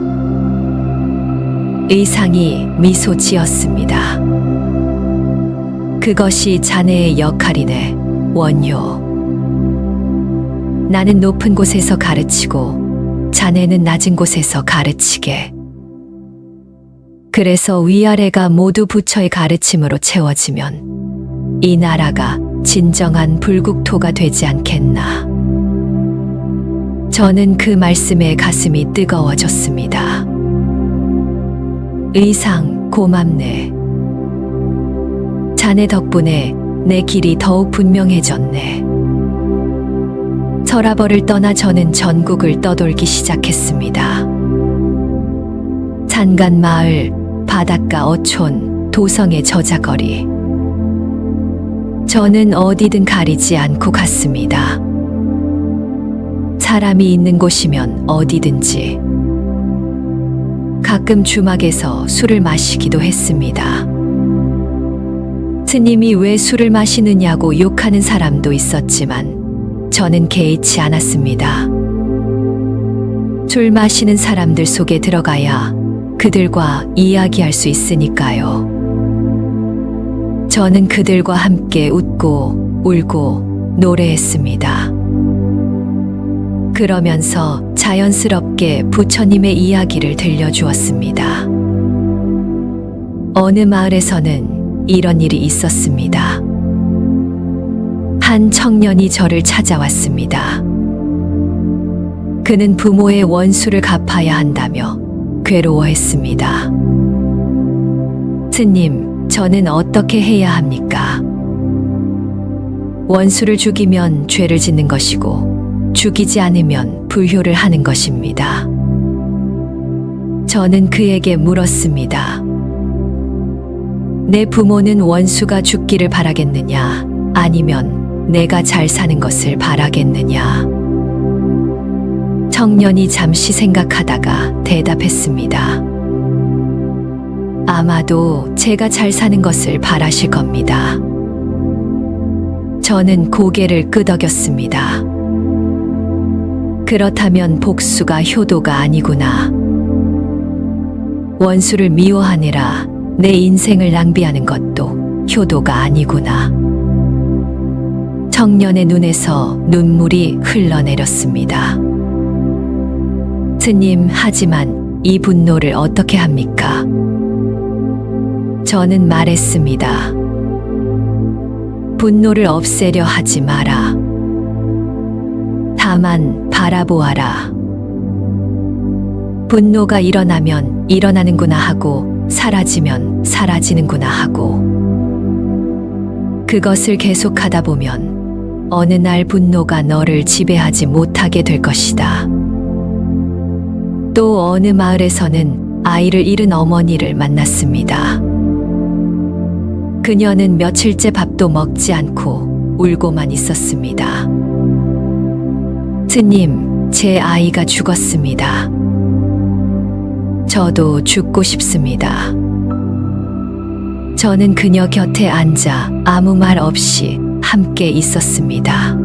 의상이 미소 지었습니다. 그것이 자네의 역할이네, 원효. 나는 높은 곳에서 가르치고 자네는 낮은 곳에서 가르치게. 그래서 위아래가 모두 부처의 가르침으로 채워지면 이 나라가 진정한 불국토가 되지 않겠나. 저는 그 말씀에 가슴이 뜨거워졌습니다. 자네 덕분에 내 길이 더욱 분명해졌네. 서라벌을 떠나 저는 전국을 떠돌기 시작했습니다. 산간 마을, 바닷가 어촌, 도성의 저자거리. 저는 어디든 가리지 않고 갔습니다. 사람이 있는 곳이면 어디든지. 가끔 주막에서 술을 마시기도 했습니다. 스님이 왜 술을 마시느냐고 욕하는 사람도 있었지만 저는 개의치 않았습니다. 술 마시는 사람들 속에 들어가야 그들과 이야기할 수 있으니까요. 저는 그들과 함께 웃고 울고 노래했습니다. 그러면서 자연스럽게 부처님의 이야기를 들려주었습니다. 어느 마을에서는 이런 일이 있었습니다. 한 청년이 저를 찾아왔습니다. 그는 부모의 원수를 갚아야 한다며 괴로워했습니다. 스님, 저는 어떻게 해야 합니까? 원수를 죽이면 죄를 짓는 것이고 죽이지 않으면 불효를 하는 것입니다. 저는 그에게 물었습니다. 내 부모는 원수가 죽기를 바라겠느냐, 아니면 내가 잘 사는 것을 바라겠느냐? 청년이 잠시 생각하다가 대답했습니다. 아마도 제가 잘 사는 것을 바라실 겁니다. 저는 고개를 끄덕였습니다. 그렇다면 복수가 효도가 아니구나. 원수를 미워하느라 내 인생을 낭비하는 것도 효도가 아니구나. 청년의 눈에서 눈물이 흘러내렸습니다. 스님, 하지만 이 분노를 어떻게 합니까? 저는 말했습니다. 분노를 없애려 하지 마라. 다만 바라보아라. 분노가 일어나면 일어나는구나 하고 사라지면 사라지는구나 하고, 그것을 계속하다 보면 어느 날 분노가 너를 지배하지 못하게 될 것이다. 또 어느 마을에서는 아이를 잃은 어머니를 만났습니다. 그녀는 며칠째 밥도 먹지 않고 울고만 있었습니다. 스님, 제 아이가 죽었습니다. 저도 죽고 싶습니다. 저는 그녀 곁에 앉아 아무 말 없이 함께 있었습니다.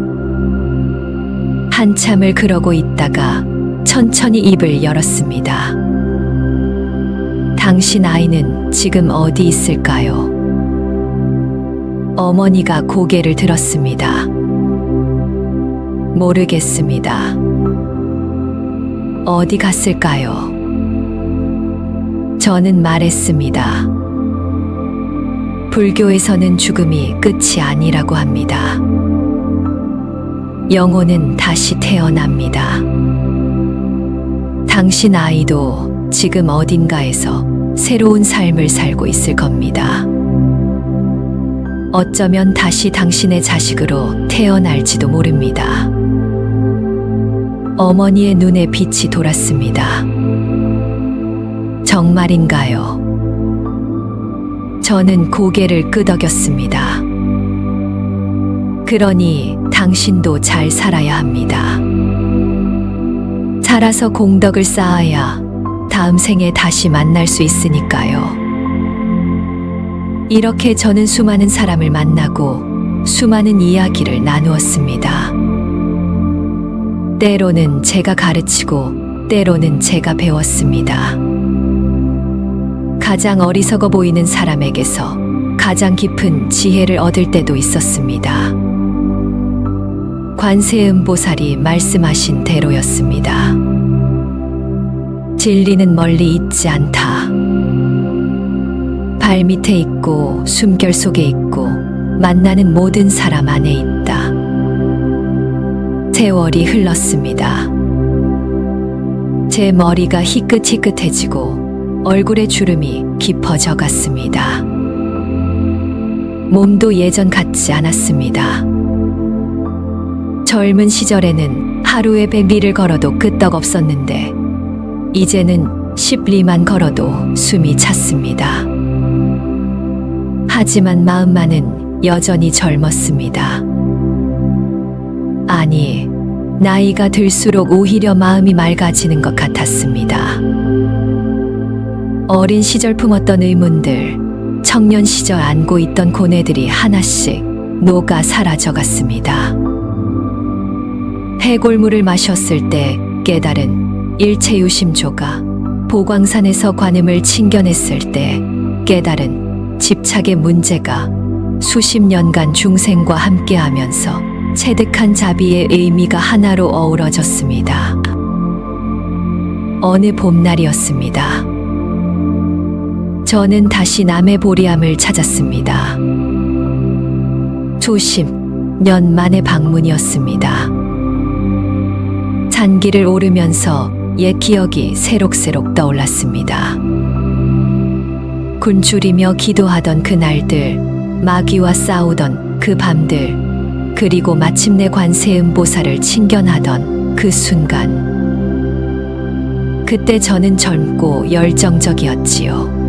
한참을 그러고 있다가 천천히 입을 열었습니다. 당신 아이는 지금 어디 있을까요? 어머니가 고개를 들었습니다. 모르겠습니다. 어디 갔을까요? 저는 말했습니다. 불교에서는 죽음이 끝이 아니라고 합니다. 영혼은 다시 태어납니다. 당신 아이도 지금 어딘가에서 새로운 삶을 살고 있을 겁니다. 어쩌면 다시 당신의 자식으로 태어날지도 모릅니다. 어머니의 눈에 빛이 돌았습니다. 정말인가요? 저는 고개를 끄덕였습니다. 그러니 당신도 잘 살아야 합니다. 살아서 공덕을 쌓아야 다음 생에 다시 만날 수 있으니까요. 이렇게 저는 수많은 사람을 만나고 수많은 이야기를 나누었습니다. 때로는 제가 가르치고 때로는 제가 배웠습니다. 가장 어리석어 보이는 사람에게서 가장 깊은 지혜를 얻을 때도 있었습니다. 관세음보살이 말씀하신 대로였습니다. 진리는 멀리 있지 않다. 발밑에 있고 숨결 속에 있고 만나는 모든 사람 안에 있다. 세월이 흘렀습니다. 제 머리가 희끗희끗해지고 얼굴의 주름이 깊어져 갔습니다. 몸도 예전 같지 않았습니다. 젊은 시절에는 하루에 100리를 걸어도 끄떡없었는데 이제는 10리만 걸어도 숨이 찼습니다. 하지만 마음만은 여전히 젊었습니다. 아니, 나이가 들수록 오히려 마음이 맑아지는 것 같았습니다. 어린 시절 품었던 의문들, 청년 시절 안고 있던 고뇌들이 하나씩 녹아 사라져갔습니다. 해골물을 마셨을 때 깨달은 일체유심조가, 보광산에서 관음을 챙겨냈을 때 깨달은 집착의 문제가 수십 년간 중생과 함께하면서 체득한 자비의 의미가 하나로 어우러졌습니다. 어느 봄날이었습니다. 저는 다시 남의 보리암을 찾았습니다. 수십 년 만의 방문이었습니다. 산길을 오르면서 옛 기억이 새록새록 떠올랐습니다. 굶주리며 기도하던 그날들, 마귀와 싸우던 그 밤들, 그리고 마침내 관세음보살을 친견하던 그 순간. 그때 저는 젊고 열정적이었지요.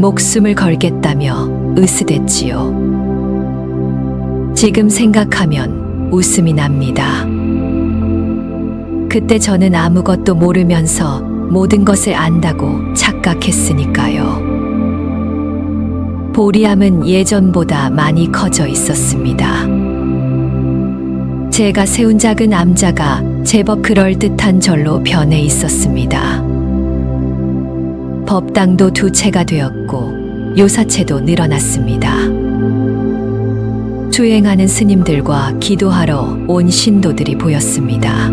목숨을 걸겠다며 으스댔지요. 지금 생각하면 웃음이 납니다. 그때 저는 아무것도 모르면서 모든 것을 안다고 착각했으니까요. 보리암은 예전보다 많이 커져 있었습니다. 제가 세운 작은 암자가 제법 그럴듯한 절로 변해 있었습니다. 법당도 2채가 되었고 요사채도 늘어났습니다. 수행하는 스님들과 기도하러 온 신도들이 보였습니다.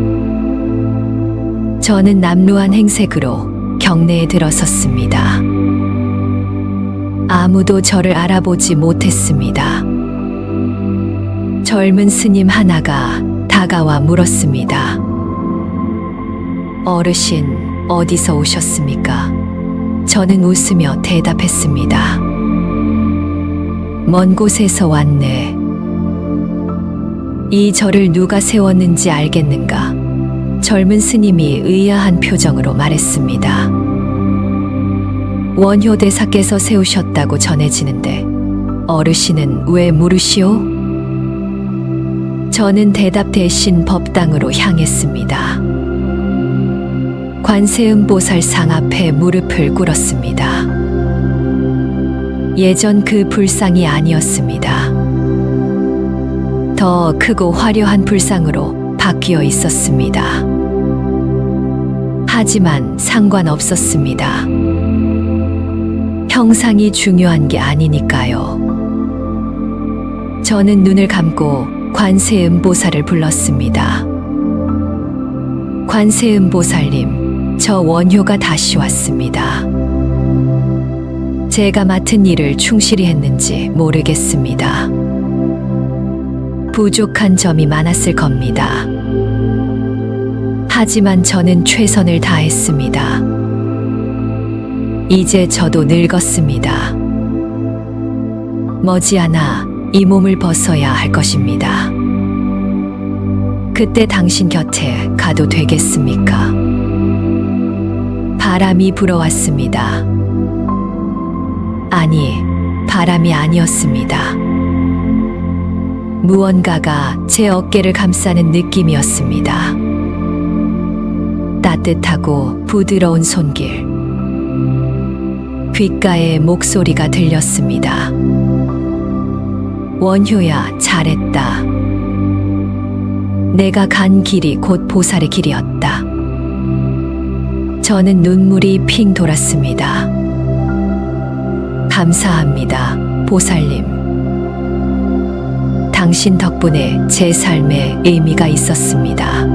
저는 남루한 행색으로 경내에 들어섰습니다. 아무도 저를 알아보지 못했습니다. 젊은 스님 하나가 다가와 물었습니다. 어르신, 어디서 오셨습니까? 저는 웃으며 대답했습니다. 먼 곳에서 왔네. 이 절을 누가 세웠는지 알겠는가? 젊은 스님이 의아한 표정으로 말했습니다. 원효대사께서 세우셨다고 전해지는데 어르신은 왜 물으시오? 저는 대답 대신 법당으로 향했습니다. 관세음보살상 앞에 무릎을 꿇었습니다. 예전 그 불상이 아니었습니다. 더 크고 화려한 불상으로 바뀌어 있었습니다. 하지만 상관없었습니다. 형상이 중요한 게 아니니까요. 저는 눈을 감고 관세음보살을 불렀습니다. 관세음보살님, 저 원효가 다시 왔습니다. 제가 맡은 일을 충실히 했는지 모르겠습니다. 부족한 점이 많았을 겁니다. 하지만 저는 최선을 다했습니다. 이제 저도 늙었습니다. 머지않아 이 몸을 벗어야 할 것입니다. 그때 당신 곁에 가도 되겠습니까? 바람이 불어왔습니다. 아니, 바람이 아니었습니다. 무언가가 제 어깨를 감싸는 느낌이었습니다. 따뜻하고 부드러운 손길. 귓가에 목소리가 들렸습니다. 원효야, 잘했다. 내가 간 길이 곧 보살의 길이었다. 저는 눈물이 핑 돌았습니다. 감사합니다, 보살님. 당신 덕분에 제 삶에 의미가 있었습니다.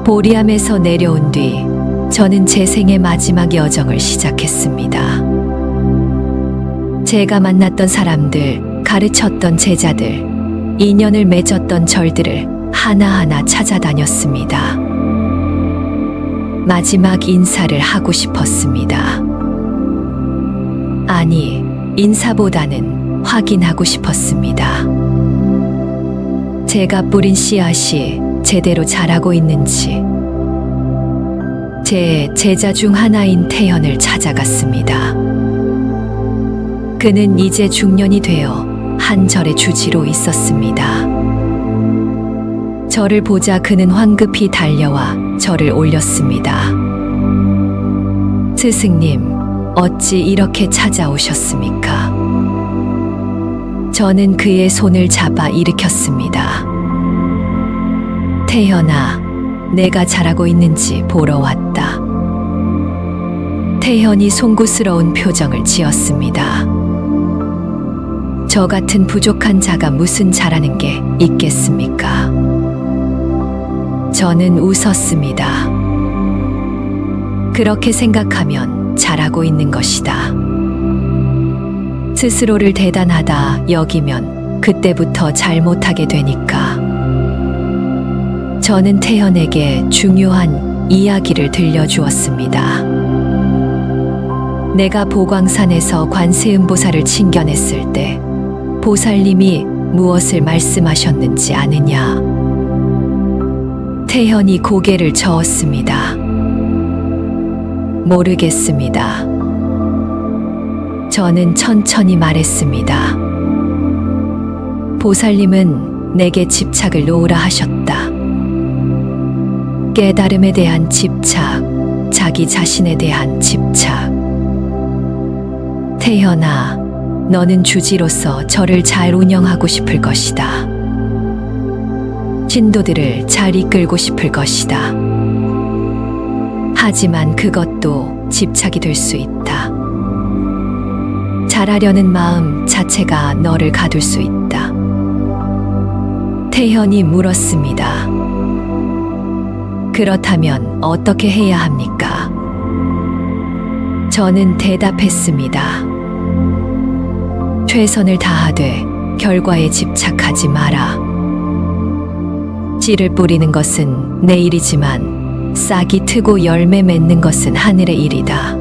보리암에서 내려온 뒤 저는 제 생의 마지막 여정을 시작했습니다. 제가 만났던 사람들, 가르쳤던 제자들, 인연을 맺었던 절들을 하나하나 찾아다녔습니다. 마지막 인사를 하고 싶었습니다. 아니, 인사보다는 확인하고 싶었습니다. 제가 뿌린 씨앗이 제대로 자라고 있는지. 제 제자 중 하나인 태현을 찾아갔습니다. 그는 이제 중년이 되어 한 절의 주지로 있었습니다. 저를 보자 그는 황급히 달려와 저를 올렸습니다. 스승님, 어찌 이렇게 찾아오셨습니까? 저는 그의 손을 잡아 일으켰습니다. 태현아, 내가 잘하고 있는지 보러 왔다. 태현이 송구스러운 표정을 지었습니다. 저 같은 부족한 자가 무슨 잘하는 게 있겠습니까? 저는 웃었습니다. 그렇게 생각하면 잘하고 있는 것이다. 스스로를 대단하다 여기면 그때부터 잘못하게 되니까. 저는 태현에게 중요한 이야기를 들려주었습니다. 내가 보광산에서 관세음보살을 칭견했을 때 보살님이 무엇을 말씀하셨는지 아느냐? 태현이 고개를 저었습니다. 모르겠습니다. 저는 천천히 말했습니다. 보살님은 내게 집착을 놓으라 하셨다. 깨달음에 대한 집착, 자기 자신에 대한 집착. 태현아, 너는 주지로서 절을 잘 운영하고 싶을 것이다. 신도들을 잘 이끌고 싶을 것이다. 하지만 그것도 집착이 될 수 있다. 잘하려는 마음 자체가 너를 가둘 수 있다. 태현이 물었습니다. 그렇다면 어떻게 해야 합니까? 저는 대답했습니다. 최선을 다하되 결과에 집착하지 마라. 씨를 뿌리는 것은 내 일이지만 싹이 트고 열매 맺는 것은 하늘의 일이다.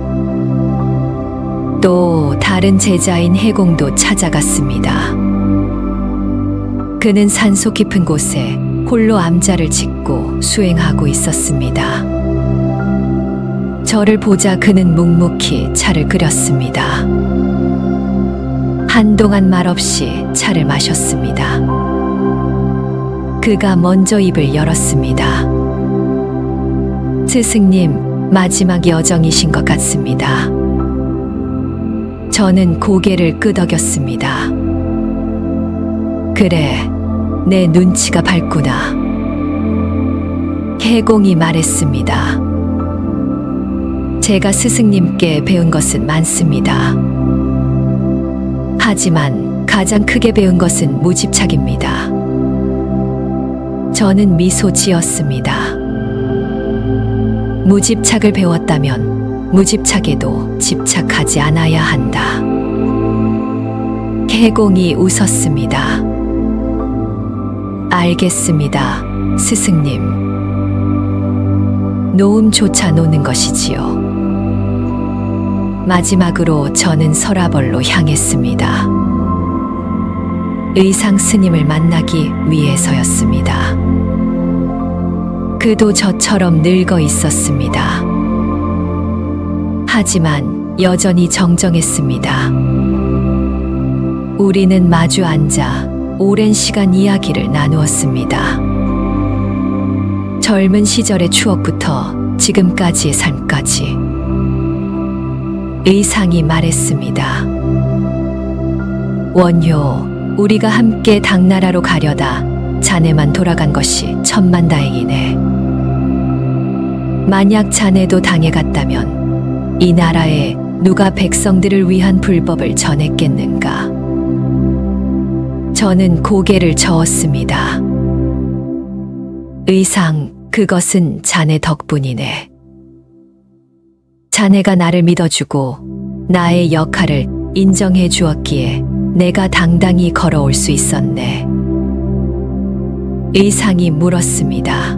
또 다른 제자인 해공도 찾아갔습니다. 그는 산속 깊은 곳에 홀로 암자를 짓고 수행하고 있었습니다. 저를 보자 그는 묵묵히 차를 끓였습니다. 한동안 말없이 차를 마셨습니다. 그가 먼저 입을 열었습니다. 스승님, 마지막 여정이신 것 같습니다. 저는 고개를 끄덕였습니다. 그래, 내 눈치가 밝구나. 해공이 말했습니다. 제가 스승님께 배운 것은 많습니다. 하지만 가장 크게 배운 것은 무집착입니다. 저는 미소 지었습니다. 무집착을 배웠다면 무집착에도 집착하지 않아야 한다. 해공이 웃었습니다. 알겠습니다, 스승님. 노음조차 노는 것이지요. 마지막으로 저는 서라벌로 향했습니다. 의상 스님을 만나기 위해서였습니다. 그도 저처럼 늙어 있었습니다. 하지만 여전히 정정했습니다. 우리는 마주 앉아 오랜 시간 이야기를 나누었습니다. 젊은 시절의 추억부터 지금까지의 삶까지. 의상이 말했습니다. 원효, 우리가 함께 당나라로 가려다 자네만 돌아간 것이 천만다행이네. 만약 자네도 당해갔다면 이 나라에 누가 백성들을 위한 불법을 전했겠는가? 저는 고개를 저었습니다. 의상, 그것은 자네 덕분이네. 자네가 나를 믿어주고 나의 역할을 인정해 주었기에 내가 당당히 걸어올 수 있었네. 의상이 물었습니다.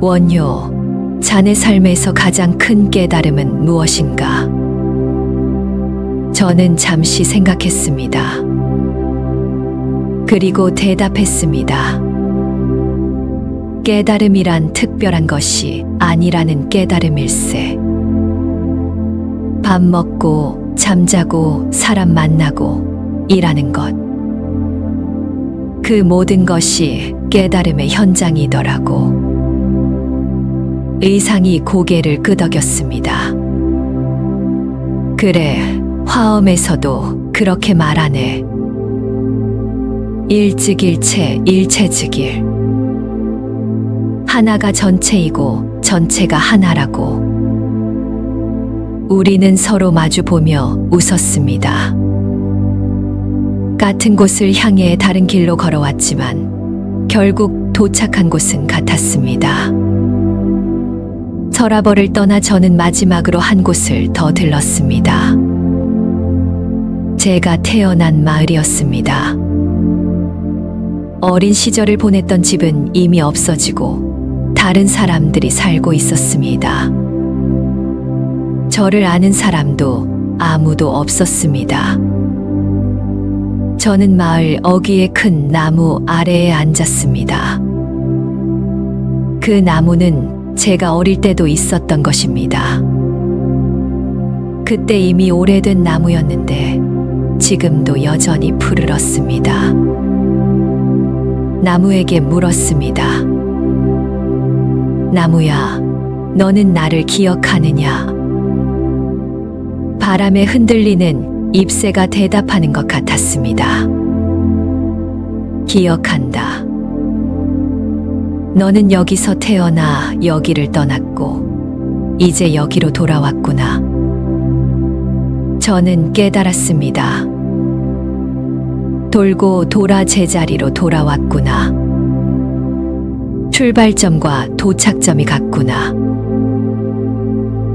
원효, 자네 삶에서 가장 큰 깨달음은 무엇인가? 저는 잠시 생각했습니다. 그리고 대답했습니다. 깨달음이란 특별한 것이 아니라는 깨달음일세. 밥 먹고 잠자고 사람 만나고 일하는 것. 그 모든 것이 깨달음의 현장이더라고. 의상이 고개를 끄덕였습니다. 그래, 화엄에서도 그렇게 말하네. 일즉일체, 일체즉일. 하나가 전체이고 전체가 하나라고. 우리는 서로 마주보며 웃었습니다. 같은 곳을 향해 다른 길로 걸어왔지만 결국 도착한 곳은 같았습니다. 서라벌을 떠나 저는 마지막으로 한 곳을 더 들렀습니다. 제가 태어난 마을이었습니다. 어린 시절을 보냈던 집은 이미 없어지고 다른 사람들이 살고 있었습니다. 저를 아는 사람도 아무도 없었습니다. 저는 마을 어귀의 큰 나무 아래에 앉았습니다. 그 나무는 제가 어릴 때도 있었던 것입니다. 그때 이미 오래된 나무였는데 지금도 여전히 푸르렀습니다. 나무에게 물었습니다. 나무야, 너는 나를 기억하느냐? 바람에 흔들리는 잎새가 대답하는 것 같았습니다. 기억한다. 너는 여기서 태어나 여기를 떠났고 이제 여기로 돌아왔구나. 저는 깨달았습니다. 돌고 돌아 제자리로 돌아왔구나. 출발점과 도착점이 같구나.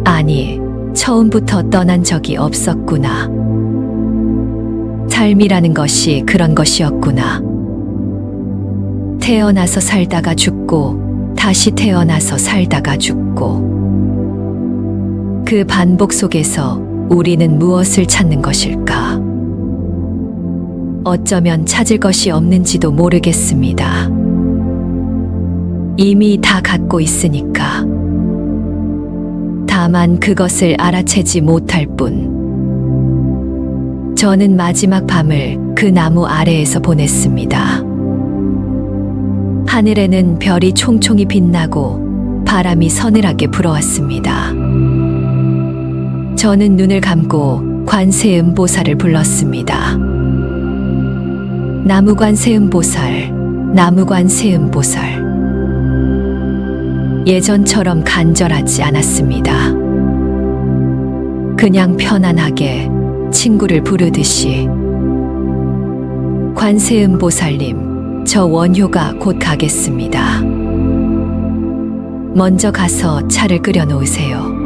아니, 처음부터 떠난 적이 없었구나. 삶이라는 것이 그런 것이었구나. 태어나서 살다가 죽고 다시 태어나서 살다가 죽고 그 반복 속에서 우리는 무엇을 찾는 것일까? 어쩌면 찾을 것이 없는지도 모르겠습니다. 이미 다 갖고 있으니까. 다만 그것을 알아채지 못할 뿐. 저는 마지막 밤을 그 나무 아래에서 보냈습니다. 하늘에는 별이 총총히 빛나고 바람이 서늘하게 불어왔습니다. 저는 눈을 감고 관세음보살을 불렀습니다. 나무관세음보살, 나무관세음보살. 예전처럼 간절하지 않았습니다. 그냥 편안하게 친구를 부르듯이. 관세음보살님, 저 원효가 곧 가겠습니다. 먼저 가서 차를 끓여 놓으세요.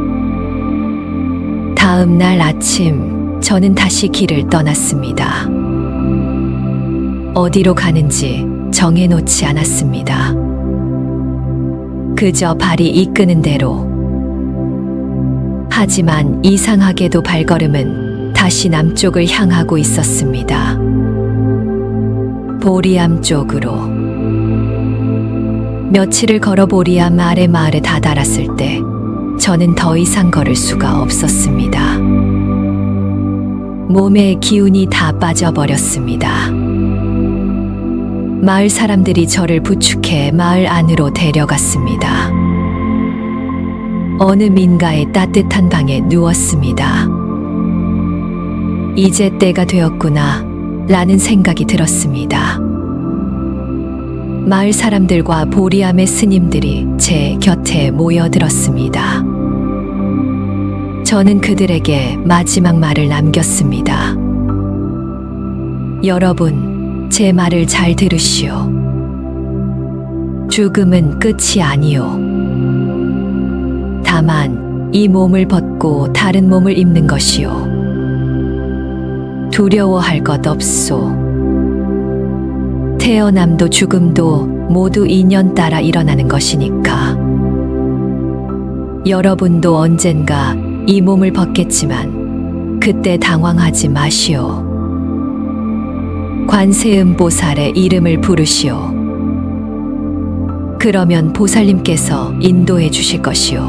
다음 날 아침, 저는 다시 길을 떠났습니다. 어디로 가는지 정해놓지 않았습니다. 그저 발이 이끄는 대로. 하지만 이상하게도 발걸음은 다시 남쪽을 향하고 있었습니다. 보리암 쪽으로. 며칠을 걸어 보리암 아래 마을에 다다랐을 때 저는 더 이상 걸을 수가 없었습니다. 몸의 기운이 다 빠져버렸습니다. 마을 사람들이 저를 부축해 마을 안으로 데려갔습니다. 어느 민가의 따뜻한 방에 누웠습니다. 이제 때가 되었구나 라는 생각이 들었습니다. 마을 사람들과 보리암의 스님들이 제 곁에 모여들었습니다. 저는 그들에게 마지막 말을 남겼습니다. 여러분, 제 말을 잘 들으시오. 죽음은 끝이 아니오. 다만 이 몸을 벗고 다른 몸을 입는 것이오. 두려워할 것 없소. 태어남도 죽음도 모두 인연 따라 일어나는 것이니까. 여러분도 언젠가 이 몸을 벗겠지만 그때 당황하지 마시오. 관세음보살의 이름을 부르시오. 그러면 보살님께서 인도해 주실 것이오.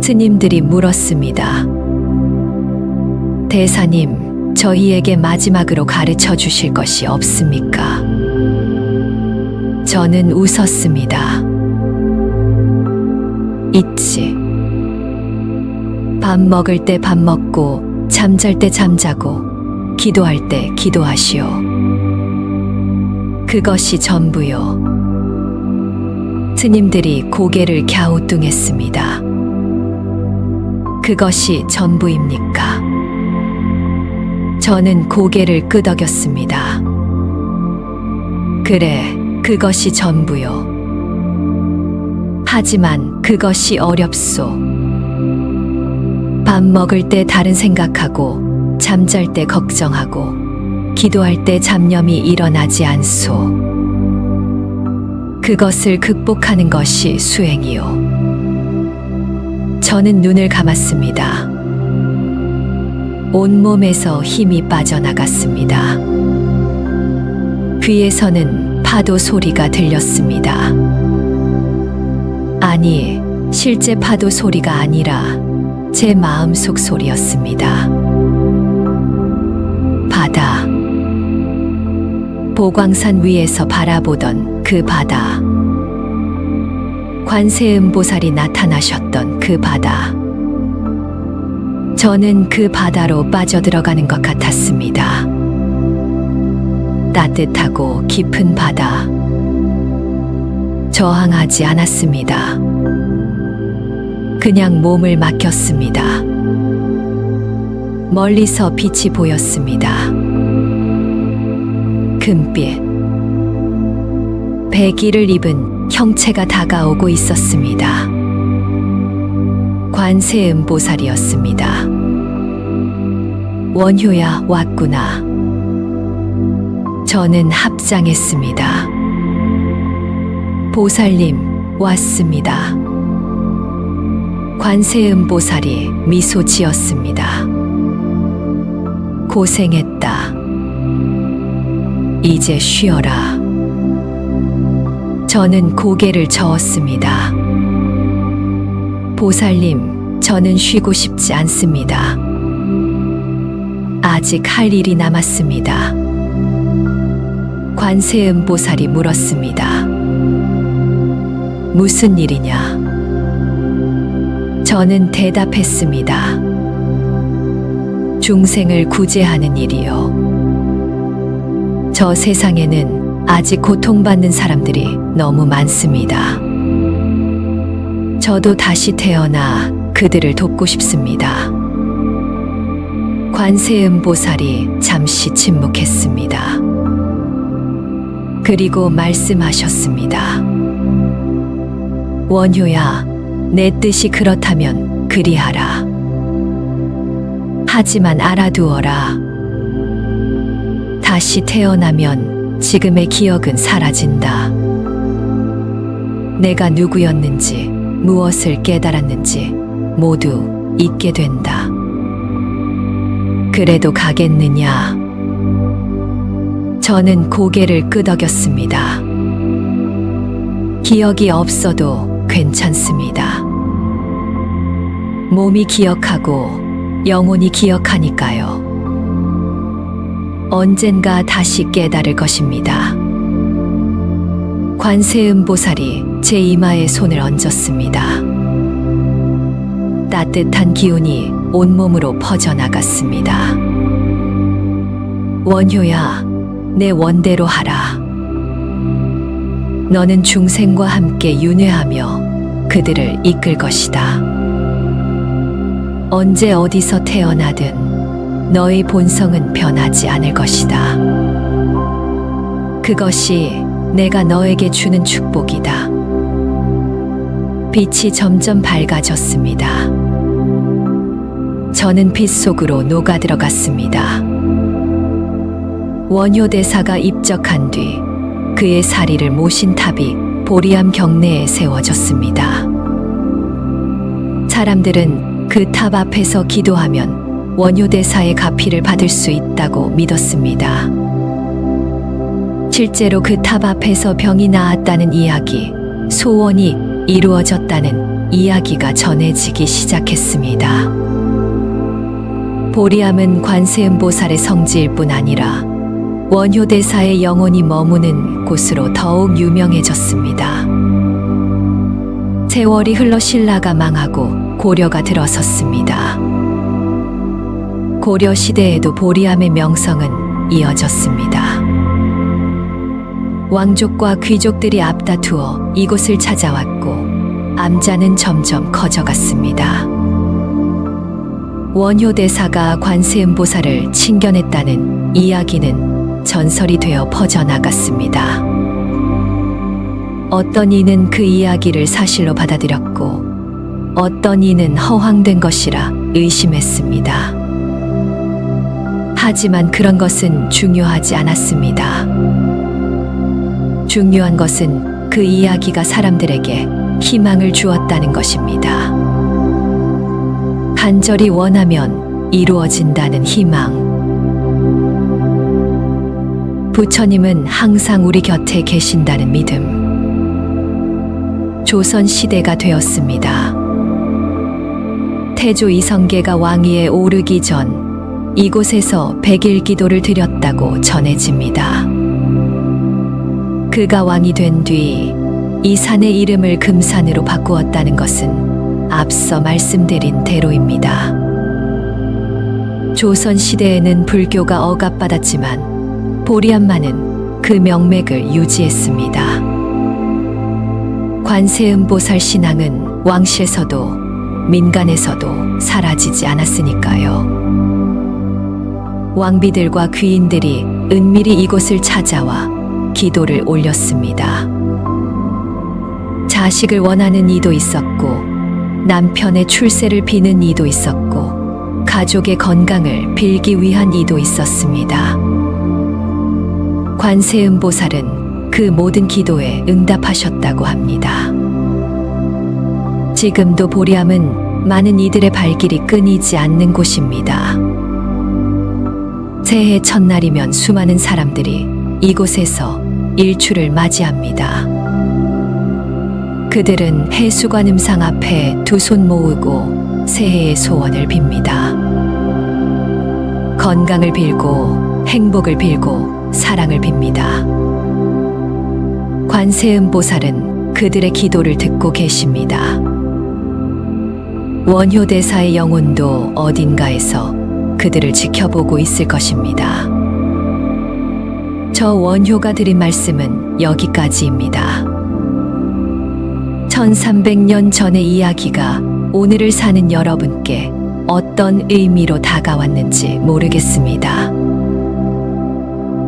스님들이 물었습니다. 대사님, 저희에게 마지막으로 가르쳐 주실 것이 없습니까? 저는 웃었습니다. 있지. 밥 먹을 때 밥 먹고, 잠잘 때 잠자고, 기도할 때 기도하시오. 그것이 전부요. 스님들이 고개를 갸우뚱했습니다. 그것이 전부입니까? 저는 고개를 끄덕였습니다. 그래, 그것이 전부요. 하지만 그것이 어렵소. 밥 먹을 때 다른 생각하고, 잠잘 때 걱정하고, 기도할 때 잡념이 일어나지 않소. 그것을 극복하는 것이 수행이요. 저는 눈을 감았습니다. 온몸에서 힘이 빠져나갔습니다. 귀에서는 파도 소리가 들렸습니다. 아니, 실제 파도 소리가 아니라 제 마음속 소리였습니다. 바다. 보광산 위에서 바라보던 그 바다. 관세음보살이 나타나셨던 그 바다. 저는 그 바다로 빠져들어가는 것 같았습니다. 따뜻하고 깊은 바다. 저항하지 않았습니다. 그냥 몸을 맡겼습니다. 멀리서 빛이 보였습니다. 금빛. 백의를 입은 형체가 다가오고 있었습니다. 관세음보살이었습니다. 원효야, 왔구나. 저는 합장했습니다. 보살님, 왔습니다. 관세음보살이 미소 지었습니다. 고생했다. 이제 쉬어라. 저는 고개를 저었습니다. 보살님, 저는 쉬고 싶지 않습니다. 아직 할 일이 남았습니다. 관세음보살이 물었습니다. 무슨 일이냐? 저는 대답했습니다. 중생을 구제하는 일이요. 저 세상에는 아직 고통받는 사람들이 너무 많습니다. 저도 다시 태어나 그들을 돕고 싶습니다. 관세음보살이 잠시 침묵했습니다. 그리고 말씀하셨습니다. 원효야, 내 뜻이 그렇다면 그리하라. 하지만 알아두어라. 다시 태어나면 지금의 기억은 사라진다. 내가 누구였는지, 무엇을 깨달았는지 모두 잊게 된다. 그래도 가겠느냐? 저는 고개를 끄덕였습니다. 기억이 없어도 괜찮습니다. 몸이 기억하고 영혼이 기억하니까요. 언젠가 다시 깨달을 것입니다. 관세음보살이 제 이마에 손을 얹었습니다. 따뜻한 기운이 온몸으로 퍼져나갔습니다. 원효야, 내 원대로 하라. 너는 중생과 함께 윤회하며 그들을 이끌 것이다. 언제 어디서 태어나든 너의 본성은 변하지 않을 것이다. 그것이 내가 너에게 주는 축복이다. 빛이 점점 밝아졌습니다. 저는 빛 속으로 녹아들어갔습니다. 원효대사가 입적한 뒤 그의 사리를 모신 탑이 보리암 경내에 세워졌습니다. 사람들은 그 탑 앞에서 기도하면 원효대사의 가피를 받을 수 있다고 믿었습니다. 실제로 그 탑 앞에서 병이 나았다는 이야기, 소원이 이루어졌다는 이야기가 전해지기 시작했습니다. 보리암은 관세음보살의 성지일 뿐 아니라 원효대사의 영혼이 머무는 곳으로 더욱 유명해졌습니다. 세월이 흘러 신라가 망하고 고려가 들어섰습니다. 고려 시대에도 보리암의 명성은 이어졌습니다. 왕족과 귀족들이 앞다투어 이곳을 찾아왔고 암자는 점점 커져갔습니다. 원효대사가 관세음보살을 친견했다는 이야기는 전설이 되어 퍼져나갔습니다. 어떤 이는 그 이야기를 사실로 받아들였고 어떤 이는 허황된 것이라 의심했습니다. 하지만 그런 것은 중요하지 않았습니다. 중요한 것은 그 이야기가 사람들에게 희망을 주었다는 것입니다. 간절히 원하면 이루어진다는 희망. 부처님은 항상 우리 곁에 계신다는 믿음. 조선 시대가 되었습니다. 태조 이성계가 왕위에 오르기 전 이곳에서 100일 기도를 드렸다고 전해집니다. 그가 왕이 된 뒤 이 산의 이름을 금산으로 바꾸었다는 것은 앞서 말씀드린 대로입니다. 조선 시대에는 불교가 억압받았지만 보리암만은 그 명맥을 유지했습니다. 관세음보살 신앙은 왕실에서도 민간에서도 사라지지 않았으니까요. 왕비들과 귀인들이 은밀히 이곳을 찾아와 기도를 올렸습니다. 자식을 원하는 이도 있었고 남편의 출세를 비는 이도 있었고 가족의 건강을 빌기 위한 이도 있었습니다. 관세음보살은 그 모든 기도에 응답하셨다고 합니다. 지금도 보리암은 많은 이들의 발길이 끊이지 않는 곳입니다. 새해 첫날이면 수많은 사람들이 이곳에서 일출을 맞이합니다. 그들은 해수관 음상 앞에 두 손 모으고 새해의 소원을 빕니다. 건강을 빌고 행복을 빌고 사랑을 빕니다. 관세음보살은 그들의 기도를 듣고 계십니다. 원효대사의 영혼도 어딘가에서 그들을 지켜보고 있을 것입니다. 저 원효가 드린 말씀은 여기까지입니다. 1300년 전의 이야기가 오늘을 사는 여러분께 어떤 의미로 다가왔는지 모르겠습니다.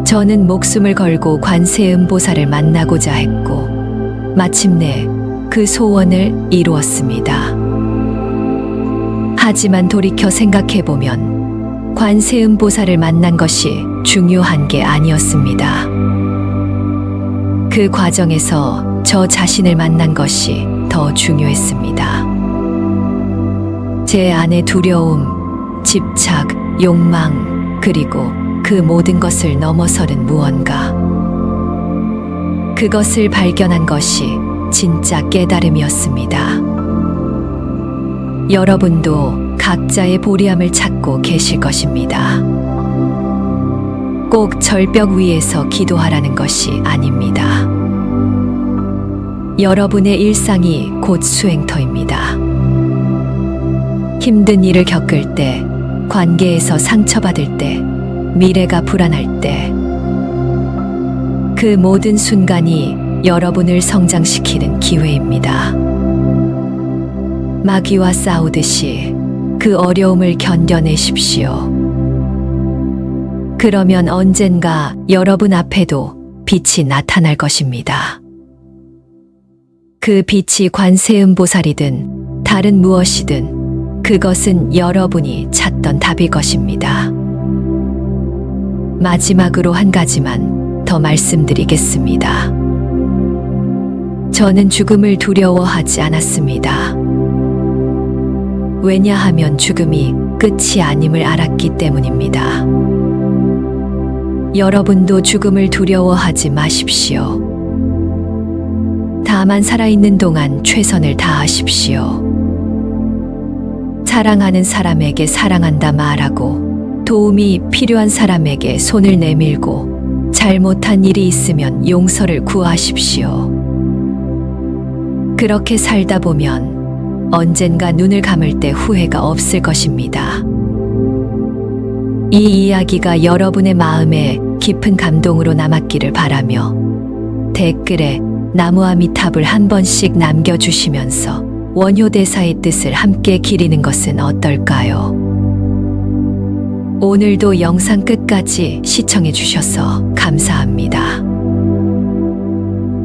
저는 목숨을 걸고 관세음보살을 만나고자 했고 마침내 그 소원을 이루었습니다. 하지만 돌이켜 생각해보면 관세음보살을 만난 것이 중요한 게 아니었습니다. 그 과정에서 저 자신을 만난 것이 더 중요했습니다. 제 안의 두려움, 집착, 욕망, 그리고 그 모든 것을 넘어서는 무언가. 그것을 발견한 것이 진짜 깨달음이었습니다. 여러분도 각자의 보리암을 찾고 계실 것입니다. 꼭 절벽 위에서 기도하라는 것이 아닙니다. 여러분의 일상이 곧 수행터입니다. 힘든 일을 겪을 때, 관계에서 상처받을 때, 미래가 불안할 때, 그 모든 순간이 여러분을 성장시키는 기회입니다. 마귀와 싸우듯이 그 어려움을 견뎌내십시오. 그러면 언젠가 여러분 앞에도 빛이 나타날 것입니다. 그 빛이 관세음보살이든 다른 무엇이든 그것은 여러분이 찾던 답일 것입니다. 마지막으로 한 가지만 더 말씀드리겠습니다. 저는 죽음을 두려워하지 않았습니다. 왜냐하면 죽음이 끝이 아님을 알았기 때문입니다. 여러분도 죽음을 두려워하지 마십시오. 다만 살아있는 동안 최선을 다하십시오. 사랑하는 사람에게 사랑한다 말하고, 도움이 필요한 사람에게 손을 내밀고, 잘못한 일이 있으면 용서를 구하십시오. 그렇게 살다 보면 언젠가 눈을 감을 때 후회가 없을 것입니다. 이 이야기가 여러분의 마음에 깊은 감동으로 남았기를 바라며 댓글에 나무아미탑을 한 번씩 남겨주시면서 원효대사의 뜻을 함께 기리는 것은 어떨까요? 오늘도 영상 끝까지 시청해 주셔서 감사합니다.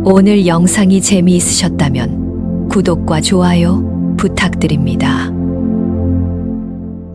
오늘 영상이 재미있으셨다면 구독과 좋아요 부탁드립니다.